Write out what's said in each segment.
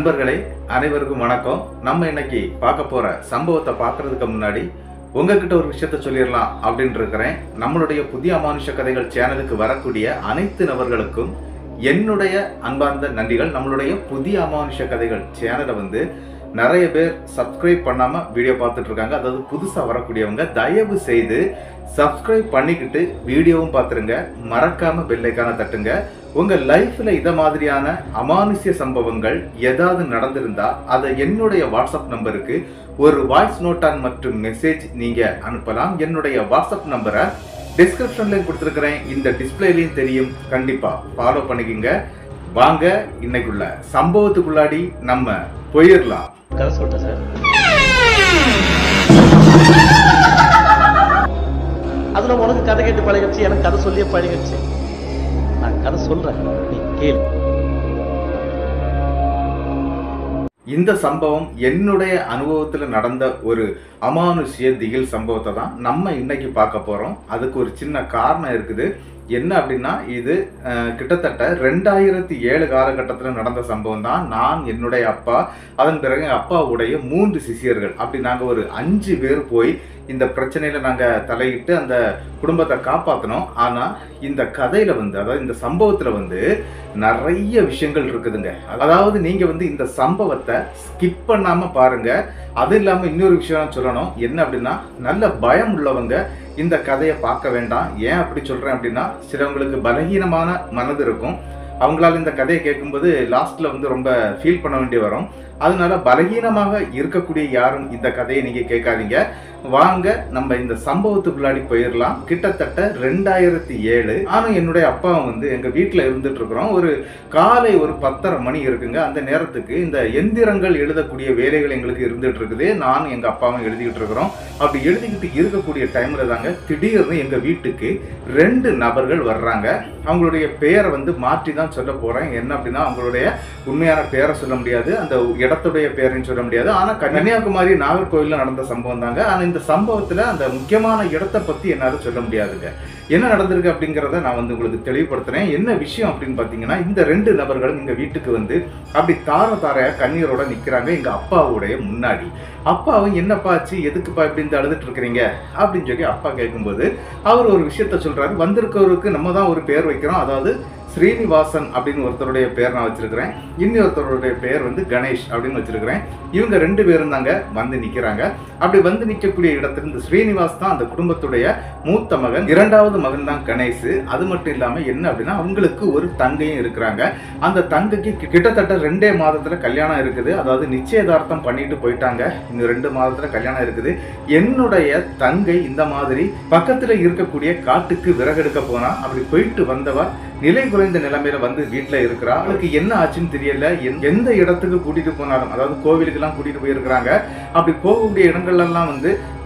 நண்பர்களே அனைவருக்கும் வணக்கம். நம்ம இன்னைக்கு பார்க்க போற சம்பவத்தை பார்க்கறதுக்கு முன்னாடி உங்ககிட்ட ஒரு விஷயத்த சொல்லிடலாம் அப்படின்னு இருக்கிறேன். நம்மளுடைய புதிய அமானுஷ கதைகள் சேனலுக்கு வரக்கூடிய அனைத்து நபர்களுக்கும் என்னுடைய அன்பார்ந்த நன்றிகள். நம்மளுடைய புதிய அமானுஷ கதைகள் சேனலை நிறைய பேர் சப்ஸ்கிரைப் பண்ணாம வீடியோ பார்த்துட்டு இருக்காங்க. அதாவது புதுசா வரக்கூடியவங்க தயவு செய்து சப்ஸ்கிரைப் பண்ணிக்கிட்டு வீடியோவும் பார்த்துருங்க. மறக்காம பெல் ஐகானை தட்டுங்க. உங்க லைஃப்ல இத மாதிரியான அமானுஷ்ய சம்பவங்கள் ஏதாவது நடந்திருந்தா அதை என்னுடைய வாட்ஸ்அப் நம்பருக்கு ஒரு வாய்ஸ் நோட்டான் மற்றும் மெசேஜ் நீங்க அனுப்பலாம். என்னுடைய வாட்ஸ்அப் நம்பரை டிஸ்கிரிப்ஷன்ல கொடுத்துருக்கிறேன், இந்த டிஸ்பிளேலையும் தெரியும். கண்டிப்பா ஃபாலோ பண்ணிக்கோங்க. வாங்க இன்னைக்குள்ள சம்பவத்துக்குள்ளாடி நம்ம போயிடலாம். கதை சொல்லிட்டேன் சார். அதுல உனக்கு கதை கேட்டு பழகிடுச்சு, எனக்கு கதை சொல்லியே பழகிடுச்சு. நான் கதை சொல்றேன், நீ கேளு. இந்த சம்பவம் என்னுடைய அனுபவத்துல நடந்த ஒரு அமானுஷ்ய திகில் சம்பவத்தை தான் நம்ம இன்னைக்கு பார்க்க போறோம். அதுக்கு ஒரு சின்ன காரணம் இருக்குது. என்ன அப்படின்னா, இது கிட்டத்தட்ட 2007 காலகட்டத்தில் நடந்த சம்பவம் தான். நான், என்னுடைய அப்பா, அதன் பிறகு அப்பாவுடைய 3 சிஷியர்கள், அப்படி நாங்கள் ஒரு 5 பேர் போய் இந்த பிரச்சனையில நாங்கள் தலையிட்டு அந்த குடும்பத்தை காப்பாற்றினோம். ஆனால் இந்த கதையில அதாவது இந்த சம்பவத்தில் நிறைய விஷயங்கள் இருக்குதுங்க. அதாவது நீங்க இந்த சம்பவத்தை ஸ்கிப் பண்ணாம பாருங்க. அது இல்லாம இன்னொரு விஷயம் சொல்லணும். என்ன அப்படின்னா, நல்ல பயம் உள்ளவங்க இந்த கதையை பார்க்க வேண்டாம். ஏன் அப்படி சொல்றேன் அப்படின்னா, சிலவங்களுக்கு பலகீனமான மனது இருக்கும். அவங்களால இந்த கதையை கேட்கும்போது லாஸ்ட்ல ரொம்ப ஃபீல் பண்ண வேண்டி வரும். அதனால பலகீனமாக இருக்கக்கூடிய யாரும் இந்த கதையை நீங்க கேட்காதீங்க. வாங்க நம்ம இந்த சம்பவத்துக்குள்ளாடி போயிடலாம். கிட்டத்தட்ட 2007 நானும் என்னுடைய அப்பாவும் எங்க வீட்டுல இருந்துட்டு இருக்கிறோம். ஒரு காலை ஒரு 10:30 மணி இருக்குங்க. அந்த நேரத்துக்கு இந்த எந்திரங்கள் எழுதக்கூடிய வேலைகள் எங்களுக்கு இருந்துட்டு இருக்குது. நானும் எங்க அப்பாவும் எழுதிக்கிட்டு இருக்கிறோம். அப்படி எழுதிக்கிட்டு இருக்கக்கூடிய டைம்ல தாங்க திடீர்னு எங்க வீட்டுக்கு 2 நபர்கள் வர்றாங்க. அவங்களுடைய பெயரை மாற்றி தான் சொல்ல போறேன். என்ன அப்படின்னா, அவங்களுடைய உண்மையான பெயரை சொல்ல முடியாது, அந்த இடத்துடைய பெயரையும் சொல்ல முடியாது. ஆனா கன்னியாகுமரி நாகர்கோவில்ல நடந்த சம்பவம் தாங்க. ஆனா இந்த சம்பவத்துல அந்த முக்கியமான இடத்தை பத்தி என்னால சொல்ல முடியாதுங்க. என்ன நடந்திருக்கு அப்படிங்கிறத நான் உங்களுக்கு தெளிவுபடுத்துறேன். என்ன விஷயம் அப்படின்னு பாத்தீங்கன்னா, இந்த 2 நபர்களும் எங்க வீட்டுக்கு அப்படி தாரையா கண்ணீரோட நிக்கிறாங்க எங்க அப்பாவுடைய முன்னாடி. அப்பாவும் என்னப்பா ஆச்சு, எதுக்குப்பா இப்படி அழுதுட்டு இருக்கிறீங்க அப்படின்னு சொல்லி அப்பா கேட்கும்போது அவர் ஒரு விஷயத்த சொல்றாரு. வந்திருக்கவருக்கு நம்ம தான் ஒரு பேர் வைக்கிறோம். அதாவது ஸ்ரீனிவாசன் அப்படின்னு ஒருத்தருடைய பேர் நான் வச்சிருக்கிறேன். இன்னொருத்தருடைய பேர் கணேஷ் அப்படின்னு வச்சிருக்கிறேன். இவங்க 2 பேரும் தாங்க நிக்கிறாங்க. அப்படி நிக்கக்கூடிய இடத்துல இந்த ஸ்ரீனிவாஸ் தான் அந்த குடும்பத்துடைய மூத்த மகன். 2வது மகன் தான் கணேஷ். அது மட்டும் இல்லாம என்ன அப்படின்னா, அவங்களுக்கு ஒரு தங்கையும் இருக்கிறாங்க. அந்த தங்கைக்கு கிட்டத்தட்ட 2 மாதத்துல கல்யாணம் இருக்குது. அதாவது நிச்சயதார்த்தம் பண்ணிட்டு போயிட்டாங்க. இன்னும் 2 மாதத்துல கல்யாணம் இருக்குது. என்னுடைய தங்கை இந்த மாதிரி பக்கத்துல இருக்கக்கூடிய காட்டுக்கு விறகெடுக்க போனா, அப்படி போயிட்டு வந்தவா நிலை குறைந்த நிலைமையில வீட்டுல இருக்கிறா. அவளுக்கு என்ன ஆச்சுன்னு தெரியல. எந்த இடத்துக்கு கூட்டிட்டு போனாலும், அதாவது கோவிலுக்கு எல்லாம் கூட்டிட்டு போயிருக்கிறாங்க. அப்படி போகக்கூடிய இடங்கள்ல எல்லாம்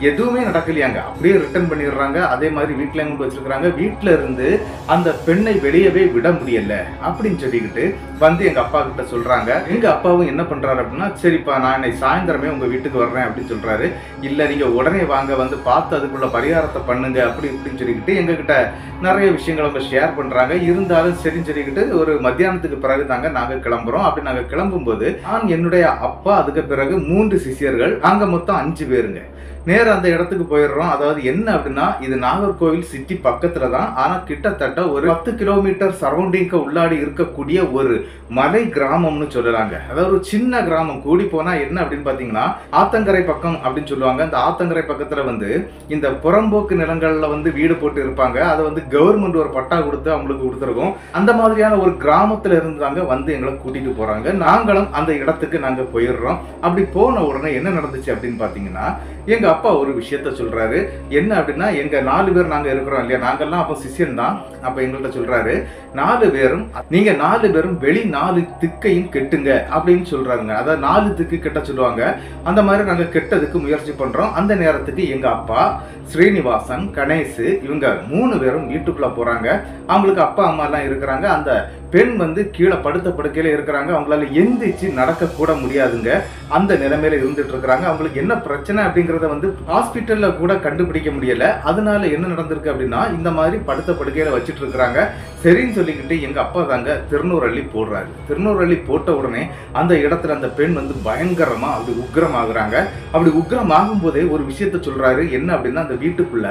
எதுவுமே நடக்கலையாங்க. அப்படியே ரிட்டர்ன் பண்ணிடுறாங்க. அதே மாதிரி வீட்டுல கொண்டு வச்சிருக்கிறாங்க. வீட்டுல இருந்து அந்த பெண்ணை வெளியவே விட முடியல அப்படின்னு சொல்லிக்கிட்டு எங்க அப்பா கிட்ட சொல்றாங்க. எங்க அப்பாவும் என்ன பண்றாரு அப்படின்னா, சரிப்பா நான் இன்னைக்கு சாயந்தரமே உங்க வீட்டுக்கு வர்றேன் அப்படின்னு சொல்றாரு. இல்ல நீங்க உடனே வாங்க, பார்த்து அதுக்குள்ள பரிகாரத்தை பண்ணுங்க அப்படி இப்படின்னு சொல்லிக்கிட்டு எங்க கிட்ட நிறைய விஷயங்கள் அவங்க ஷேர் பண்றாங்க. இருந்தாலும் சரின்னு சொல்லிக்கிட்டு ஒரு மத்தியானத்துக்கு பிறகு தாங்க நாங்க கிளம்புறோம். அப்படி நாங்க கிளம்பும்போது நான், என்னுடைய அப்பா, அதுக்கு பிறகு 3 சிஷியர்கள், நாங்க மொத்தம் 5 பேருங்க நேரம் அந்த இடத்துக்கு போயிடுறோம். அதாவது என்ன அப்படின்னா, இது நாகர்கோவில் சிட்டி பக்கத்துல தான். ஆனா கிட்டத்தட்ட ஒரு 10 கிலோமீட்டர் சரௌண்டிங்க உள்ளாடி இருக்கக்கூடிய ஒரு மலை கிராமம்னு சொல்லலாங்க. அதாவது ஒரு சின்ன கிராமம். கூடி போனா என்ன அப்படின்னு பாத்தீங்கன்னா, ஆத்தங்கரை பக்கம் அப்படின்னு சொல்லுவாங்க. அந்த ஆத்தங்கரை பக்கத்துல இந்த புறம்போக்கு நிலங்கள்ல வீடு போட்டு இருப்பாங்க. அதை கவர்மெண்ட் ஒரு பட்டா கொடுத்து அவங்களுக்கு கொடுத்துருக்கோம். அந்த மாதிரியான ஒரு கிராமத்துல இருந்தாங்க எங்களை கூட்டிட்டு போறாங்க. நாங்களும் அந்த இடத்துக்கு நாங்க போயிடுறோம். அப்படி போன உடனே என்ன நடந்துச்சு அப்படின்னு பாத்தீங்கன்னா, எங்க அப்பா ஒரு விஷயத்த சொல்றாரு. என்ன அப்படின்னா, எங்க 4 பேர் நாங்க இருக்கிறோம் இல்லையா, நாங்கெல்லாம் அப்ப சிஷியன் தான். அப்ப எங்கள்கிட்ட சொல்றாரு, 4 பேரும் நீங்க 4 பேரும் வெளி 4 திக்கையும் கெட்டுங்க அப்படின்னு சொல்றாருங்க. அதாவது 4 திக்கு கெட்ட சொல்லுவாங்க. அந்த மாதிரி நாங்க கெட்டதுக்கு முயற்சி பண்றோம். அந்த நேரத்துக்கு எங்க அப்பா, ஸ்ரீனிவாசன், கணேஷ் இவங்க 3 பேரும் வீட்டுக்குள்ள போறாங்க. அவங்களுக்கு அப்பா அம்மா எல்லாம் இருக்கிறாங்க. அந்த பெண் வந்து கீழே படுத்த படுக்கையில இருக்கிறாங்க. அவங்களால எந்திரிச்சு நடக்க கூட முடியாதுங்க. அந்த நிலைமையில இருந்துட்டு இருக்கிறாங்க. அவங்களுக்கு என்ன பிரச்சனை அப்படிங்கறத வந்து ஹாஸ்பிட்டல்ல கூட கண்டுபிடிக்க முடியல. அதனால என்ன நடந்திருக்கு அப்படின்னா, இந்த மாதிரி படுத்த படுக்கையில வச்சிட்டு இருக்கிறாங்க. சரின்னு சொல்லிக்கிட்டு எங்க அப்பா தாங்க திருநூறள்ளி போடுறாரு. திருநூறள்ளி போட்ட உடனே அந்த இடத்துல அந்த பெண் வந்து பயங்கரமா அப்படி உக்கிரமாகறாங்க. அப்படி உக்கிரமாகும் போதே ஒரு விஷயத்த சொல்றாரு. என்ன அப்படின்னா, அந்த வீட்டுக்குள்ள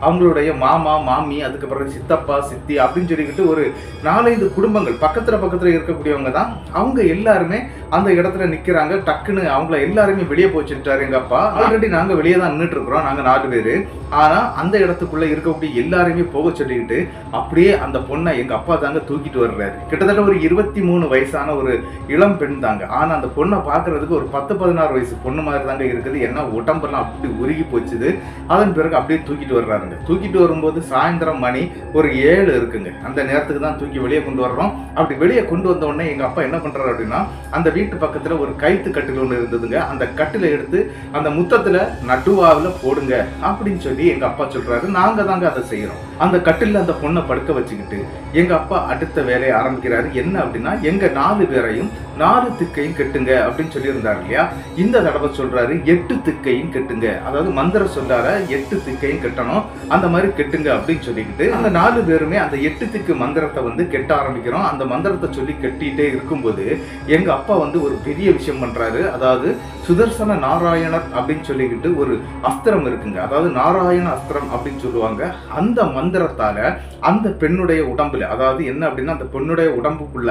அவங்களுடைய மாமா மாமி, அதுக்கப்புறம் சித்தப்பா சித்தி அப்படின்னு சொல்லிக்கிட்டு ஒரு 4-5 குடும்பங்கள் பக்கத்துல இருக்கக்கூடியவங்க தான். அவங்க எல்லாருமே அந்த இடத்துல நிக்கிறாங்க. டக்குன்னு அவங்கள எல்லாருமே வெளியே போச்சுட்டாரு எங்க அப்பா. ஆல்ரெடி நாங்க வெளியே தான் நின்றுட்டு இருக்கிறோம், நாங்க 4 பேரு. ஆனா அந்த இடத்துக்குள்ள இருக்கக்கூடிய எல்லாருமே போக சொல்லிக்கிட்டு அப்படியே அந்த பொண்ணை எங்க அப்பா தாங்க தூக்கிட்டு வர்றாரு. கிட்டத்தட்ட ஒரு 23 வயசான ஒரு இளம் பெண் தாங்க. ஆனா அந்த பொண்ணை பாக்குறதுக்கு ஒரு 10-16 வயசு பொண்ணு மாதிரி தாங்க இருக்குது. ஏன்னா உடம்பெல்லாம் அப்படி உருகி போச்சுது. அதன் பிறகு அப்படியே தூக்கிட்டு வர்றாருங்க. தூக்கிட்டு வரும்போது சாயந்தரம் மணி ஒரு 7 இருக்குங்க. அந்த நேரத்துக்கு தான் தூக்கி வெளியே கொண்டு வர்றோம். அப்படி வெளியே கொண்டு வந்த உடனே எங்க அப்பா என்ன பண்றாரு அப்படின்னா, அந்த வீட்டு பக்கத்துல ஒரு கைத்து கட்டில் ஒன்று இருந்ததுங்க. அந்த கட்டில எடுத்து அந்த முத்தத்துல நடுவாவில போடுங்க அப்படின்னு சொல்லி எங்க அப்பா சொல்றாரு. நாங்க தாங்க அதை செய்யறோம். அந்த கட்டில அந்த பொண்ணை படுக்க வச்சுக்கிட்டு எங்க அப்பா அடுத்த வேலையை ஆரம்பிக்கிறாரு. என்ன அப்படின்னா, எங்க 4 பேரையும் 4 திக்கையும் கெட்டுங்க அப்படின்னு சொல்லி இருந்தாரு இல்லையா. இந்த தடவை சொல்றாரு 8 திக்கையும் கெட்டுங்க. அதாவது மந்திர சொல்லார 8 திக்கையும் கெட்டணும், அந்த மாதிரி கெட்டுங்க அப்படின்னு சொல்லிக்கிட்டு அந்த 4 பேருமே அந்த 8 திக்கு மந்திரத்தை வந்து கெட்ட ஆரம்பிக்கிறோம். அந்த மந்திரத்தை சொல்லி கெட்டிட்டே இருக்கும்போது எங்க அப்பா வந்து ஒரு பெரிய விஷயம் பண்றாரு. அதாவது சுதர்சன நாராயணர் அப்படின்னு சொல்லிக்கிட்டு ஒரு அஸ்திரம் இருக்குங்க. அதாவது நாராயண அஸ்திரம் அப்படின்னு சொல்லுவாங்க. அந்த மந்திரத்தால அந்த பெண்ணுடைய உடம்புல, அதாவது என்ன அப்படின்னா, அந்த பெண்ணுடைய உடம்புக்குள்ள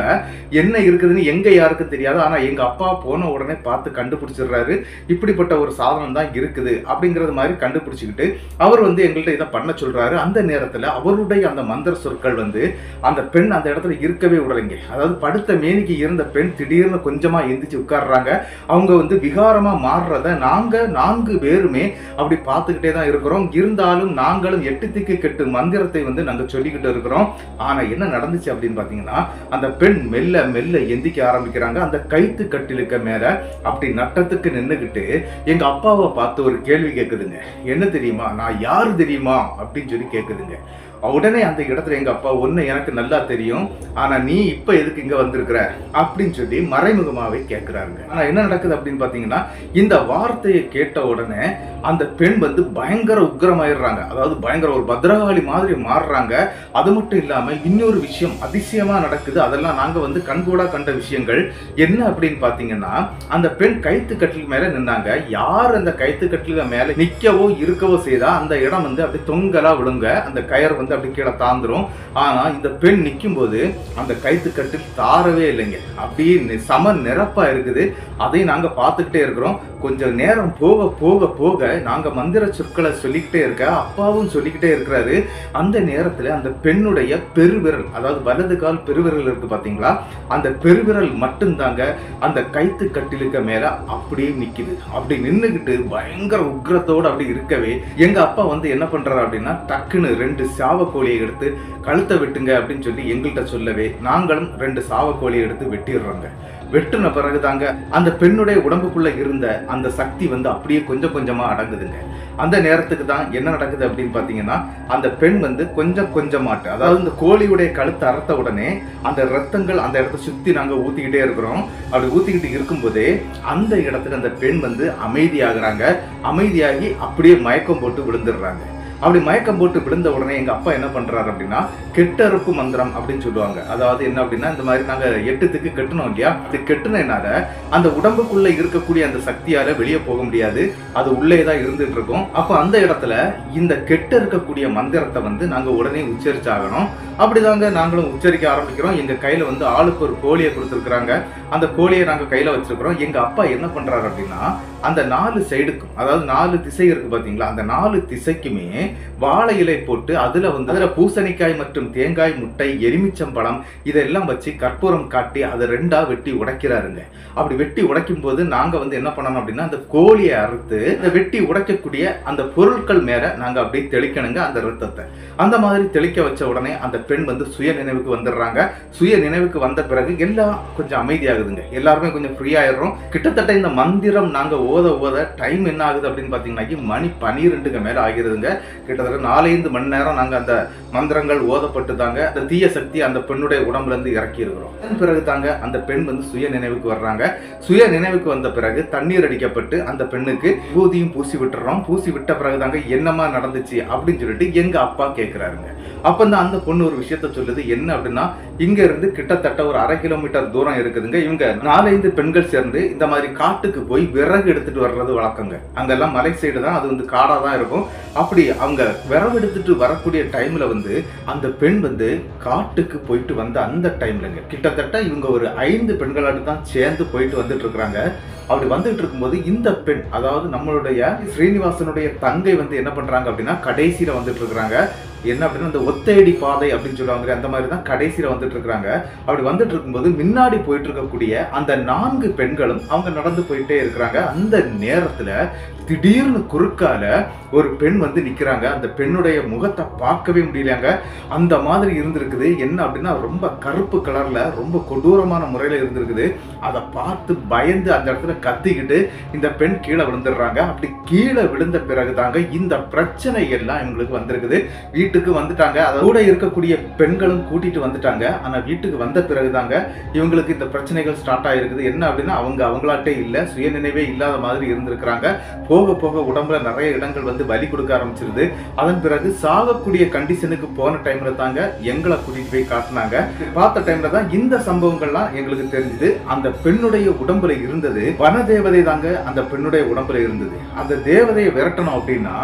என்ன இருக்குதுன்னு எங்க யாருக்கும் தெரியாது. ஆனா எங்க அப்பா போன உடனே பார்த்து கண்டுபிடிச்சிடுறாரு. இப்படிப்பட்ட ஒரு சாதனம் தான் இருக்குது அப்படிங்கறது மாதிரி கண்டுபிடிச்சுக்கிட்டு அவர் வந்து எங்கள்கிட்ட இதை பண்ண சொல்றாரு. அந்த நேரத்துல அவருடைய அந்த மந்திர சொற்கள் வந்து அந்த பெண் அந்த இடத்துல இருக்கவே விடலைங்க. அதாவது படுத்த மேனிக்கு இருந்த பெண் திடீர்னு கொஞ்சமா எந்திரிச்சு உட்கார்றாங்க. அவங்க வந்து விகாரமா மாறுறத நாங்க 4 பேருமே அப்படி பார்த்துக்கிட்டே தான் இருக்கிறோம். இருந்தாலும் நாங்களும் 8 திக்கு கெட்டு மந்திரத்தை வந்து நாங்க சொல்லிக்கிட்டு இருக்கிறோம். ஆனா என்ன நடந்துச்சு அப்படின்னு பாத்தீங்கன்னா, அந்த பெண் மெல்ல மெல்ல எந்திக்க ஆரம்பிக்கிறாங்க. அந்த கைத்து கட்டிலுக்கு மேல அப்படி நட்டத்துக்கு நின்னுகிட்டு எங்க அப்பாவை பார்த்து ஒரு கேள்வி கேக்குதுங்க. என்ன தெரியுமா, நான் யாரு தெரியுமா அப்படின்னு சொல்லி கேக்குதுங்க. உடனே அந்த இடத்துல எங்க அப்பா, ஒண்ணு எனக்கு நல்லா தெரியும், ஆனா நீ இப்ப எதுக்கு இங்க வந்திருக்கிற அப்படின்னு சொல்லி மறைமுகமாவே கேட்கிறாருங்க. ஆனா என்ன நடக்குது அப்படின்னு பாத்தீங்கன்னா, இந்த வார்த்தையை கேட்ட உடனே அந்த பெண் வந்து பயங்கர உக்கிரமாயிடுறாங்க. அதாவது பயங்கர ஒரு பத்ரகாளி மாதிரி மாறுறாங்க. அது மட்டும் இல்லாம இன்னொரு விஷயம் அதிசயமா நடக்குது. அதெல்லாம் நாங்க வந்து கண்கூடா கண்ட விஷயங்கள். என்ன அப்படின்னு பாத்தீங்கன்னா, அந்த பெண் கைத்து கட்டில் மேல நின்னாங்க. யார் அந்த கைத்து கட்டில மேல நிக்கவோ இருக்கவோ செய்தா அந்த இடம் வந்து அப்படி தொங்கலா விழுங்க. அந்த கயர் வந்து அப்படி கீழே தாந்துரும். ஆனா இந்த பெண் நிக்கும் போது அந்த கைத்து கட்டில் தாரவே இல்லைங்க. அப்படியே சம நிரப்பா இருக்குது. அதை நாங்க பார்த்துக்கிட்டே இருக்கிறோம். கொஞ்சம் நேரம் போக போக போக நாங்க மந்திர சொற்களை சொல்லிக்கிட்டே இருக்க, அப்பாவும் சொல்லிக்கிட்டே இருக்கிறாரு. அந்த நேரத்துல அந்த பெண்ணுடைய பெருவிரல், அதாவது வலது கால் பெருவிரல் இருக்கு பாத்தீங்களா, அந்த பெருவிரல் மட்டும்தாங்க அந்த கைத்து கட்டிலுக்கு மேல அப்படியே நிக்குது. அப்படி நின்னுகிட்டு பயங்கர உக்கிரத்தோடு அப்படி இருக்கவே எங்க அப்பா வந்து என்ன பண்றாரு அப்படின்னா, டக்குன்னு 2 சாவக்கோழியை எடுத்து கழுத்தை வெட்டுங்க அப்படின்னு சொல்லி எங்கள்கிட்ட சொல்லவே நாங்களும் 2 சாவக்கோழியை எடுத்து வெட்டிடுறோங்க. வெட்டுன பிறகு தாங்க அந்த பெண்ணுடைய உடம்புக்குள்ள இருந்த அந்த சக்தி வந்து அப்படியே கொஞ்சம் கொஞ்சமா அடங்குதுங்க. அந்த நேரத்துக்கு தான் என்ன நடக்குது அப்படின்னு பாத்தீங்கன்னா, அந்த பெண் வந்து கொஞ்சம் கொஞ்சமாட்டு, அதாவது இந்த கோழியுடைய கழுத்தை அறுத்த உடனே அந்த ரத்தங்கள் அந்த இடத்த சுத்தி நாங்க ஊத்திக்கிட்டே இருக்கிறோம். அப்படி ஊத்திக்கிட்டு இருக்கும்போதே அந்த இடத்துல அந்த பெண் வந்து அமைதியாகிறாங்க. அமைதியாகி அப்படியே மயக்கம் போட்டு விழுந்துடுறாங்க. அப்படி மயக்கம் போட்டு விழுந்த உடனே எங்க அப்பா என்ன பண்றாரு அப்படின்னா, கெட்டறுப்பு மந்திரம் அப்படின்னு சொல்லுவாங்க. அதாவது என்ன அப்படின்னா, இந்த மாதிரி நாங்க 8 திக்கு கெட்டணும் இல்லையா, இது கெட்டுனால அந்த உடம்புக்குள்ள இருக்கக்கூடிய அந்த சக்தியால வெளியே போக முடியாது, அது உள்ளேதான் இருந்துட்டு இருக்கும். அப்ப அந்த இடத்துல இந்த கெட்ட இருக்கக்கூடிய மந்திரத்தை வந்து நாங்க உடனே உச்சரிச்சாகணும். அப்படிதாங்க நாங்களும் உச்சரிக்க ஆரம்பிக்கிறோம். எங்க கையில வந்து ஆளுக்கு ஒரு கோழியை கொடுத்துருக்காங்க. அந்த கோழியை நாங்க கையில வச்சிருக்கிறோம். எங்க அப்பா என்ன பண்றாரு அப்படின்னா, அந்த 4 சைடுக்கும், அதாவது 4 திசை இருக்கு பாத்தீங்களா, அந்த 4 திசைக்குமே வாழை இலை போட்டு அதுல பூசணிக்காய் மற்றும் தேங்காய், முட்டை, எலுமிச்சம்பழம் இதெல்லாம் வச்சு கற்பூரம் காட்டி அதை 2ஆ வெட்டி உடைக்கிறாருங்க. அப்படி வெட்டி உடைக்கும் போது நாங்க வந்து என்ன பண்ணணும் அப்படின்னா, அந்த கோழியை அறுத்து இந்த வெட்டி உடைக்கக்கூடிய அந்த பொருட்கள் மேல நாங்க அப்படியே தெளிக்கணுங்க அந்த ரத்தத்தை. அந்த மாதிரி தெளிக்க வச்ச உடனே அந்த பெண் வந்து சுய நினைவுக்கு வந்துடுறாங்க. சுய நினைவுக்கு வந்த பிறகு எல்லாம் கொஞ்சம் அமைதியாகுதுங்க. எல்லாருமே கொஞ்சம் ஃப்ரீ ஆயிடுறோம். கிட்டத்தட்ட இந்த மந்திரம் நாங்க ஓத டைம் என்ன ஆகுது அப்படின்னு பாத்தீங்கன்னா மணி 12க்கு மேல ஆகிருதுங்க. கிட்டத்தட்ட 4-5 மணி நேரம் நாங்க அந்த மந்திரங்கள் ஓதப்பட்டு தாங்க அந்த தீய சக்தி அந்த பெண்ணுடைய உடம்புல இருந்து இறக்கி இருக்கிறோம். அதன் பிறகு தாங்க அந்த பெண் வந்து சுய நினைவுக்கு வர்றாங்க. சுய நினைவுக்கு வந்த பிறகு தண்ணீர் அடிக்கப்பட்டு அந்த பெண்ணுக்கு விபூதியும் பூசி விட்டுறோம். பூசி விட்ட பிறகு தாங்க என்னமா நடந்துச்சு அப்படின்னு சொல்லிட்டு எங்க அப்பா கேட்கிறாருங்க. அப்பதான் அந்த பொண்ணு ஒரு விஷயத்த சொல்லுது. என்ன அப்படின்னா, இங்க இருந்து கிட்டத்தட்ட ஒரு 1/2 கிலோமீட்டர் தூரம் இருக்குதுங்க. இவங்க 4-5 பெண்கள் சேர்ந்து இந்த மாதிரி காட்டுக்கு போய் விறகு எடுத்துட்டு வர்றது வழக்கங்க. அங்கெல்லாம் மலை சைடு தான், அது வந்து காடா தான் இருக்கும். அப்படி அவங்க விறகு எடுத்துட்டு வரக்கூடிய டைம்ல வந்து அந்த பெண் வந்து காட்டுக்கு போயிட்டு வந்த அந்த டைம்லங்க கிட்டத்தட்ட இவங்க ஒரு 5 பெண்களோடு தான் சேர்ந்து போயிட்டு வந்துட்டு இருக்காங்க. அப்படி வந்துட்டு இருக்கும்போது இந்த பெண், அதாவது நம்மளுடைய ஸ்ரீனிவாசனுடைய தங்கை வந்து என்ன பண்றாங்க அப்படின்னா கடைசியில வந்துட்டு இருக்கிறாங்க. என்ன அப்படின்னா அந்த ஒத்தையடி பாதை அப்படின்னு சொல்லுவாங்க, அந்த மாதிரி தான் கடைசியில வந்துட்டு இருக்காங்க. அப்படி வந்துட்டு இருக்கும்போது முன்னாடி போயிட்டு இருக்கக்கூடிய அந்த 4 பெண்களும் அவங்க நடந்து போயிட்டே இருக்கிறாங்க. அந்த நேரத்துல திடீர்னு குறுக்கால ஒரு பெண் வந்து நிக்கிறாங்க. அந்த பெண்ணுடைய முகத்தை பார்க்கவே முடியலங்க. அந்த மாதிரி இருந்திருக்குது. என்ன அப்படின்னா ரொம்ப கருப்பு கலர்ல ரொம்ப கொடூரமான முறையில இருந்திருக்குது. அதை பார்த்து பயந்து அந்த இடத்துல கத்திக்கிட்டு இந்த பெண் கீழே விழுந்துடுறாங்க. அப்படி கீழே விழுந்த பிறகு தாங்க இந்த பிரச்சனை எல்லாம் இவங்களுக்கு வந்திருக்குது. வீட்டுக்கு வந்துட்டாங்க. அதோட இருக்கக்கூடிய பெண்களும் கூட்டிட்டு வந்துட்டாங்க. ஆனா வீட்டுக்கு வந்த பிறகு தாங்க இவங்களுக்கு இந்த பிரச்சனைகள் ஸ்டார்ட் ஆயிருக்குது. என்ன அப்படின்னா அவங்களாட்டே இல்ல, சுயநினைவே இல்லாத மாதிரி இருந்திருக்கிறாங்க. போக போக உடம்புல நிறைய இடங்கள் வந்து வலி கொடுக்க ஆரம்பிச்சிருது. அதன் பிறகு சாகக்கூடிய கண்டிஷனுக்கு போன டைம்ல தாங்க எங்களை கூட்டிட்டு போய் காட்டினாங்க. பார்த்த டைம்ல தான் இந்த சம்பவங்கள்லாம் எங்களுக்கு தெரிஞ்சது. அந்த பெண்ணுடைய உடம்புல இருந்தது வனதேவதை தாங்க. அந்த பெண்ணுடைய உடம்புல இருந்தது. அந்த தேவதையை விரட்டணும் அப்படின்னா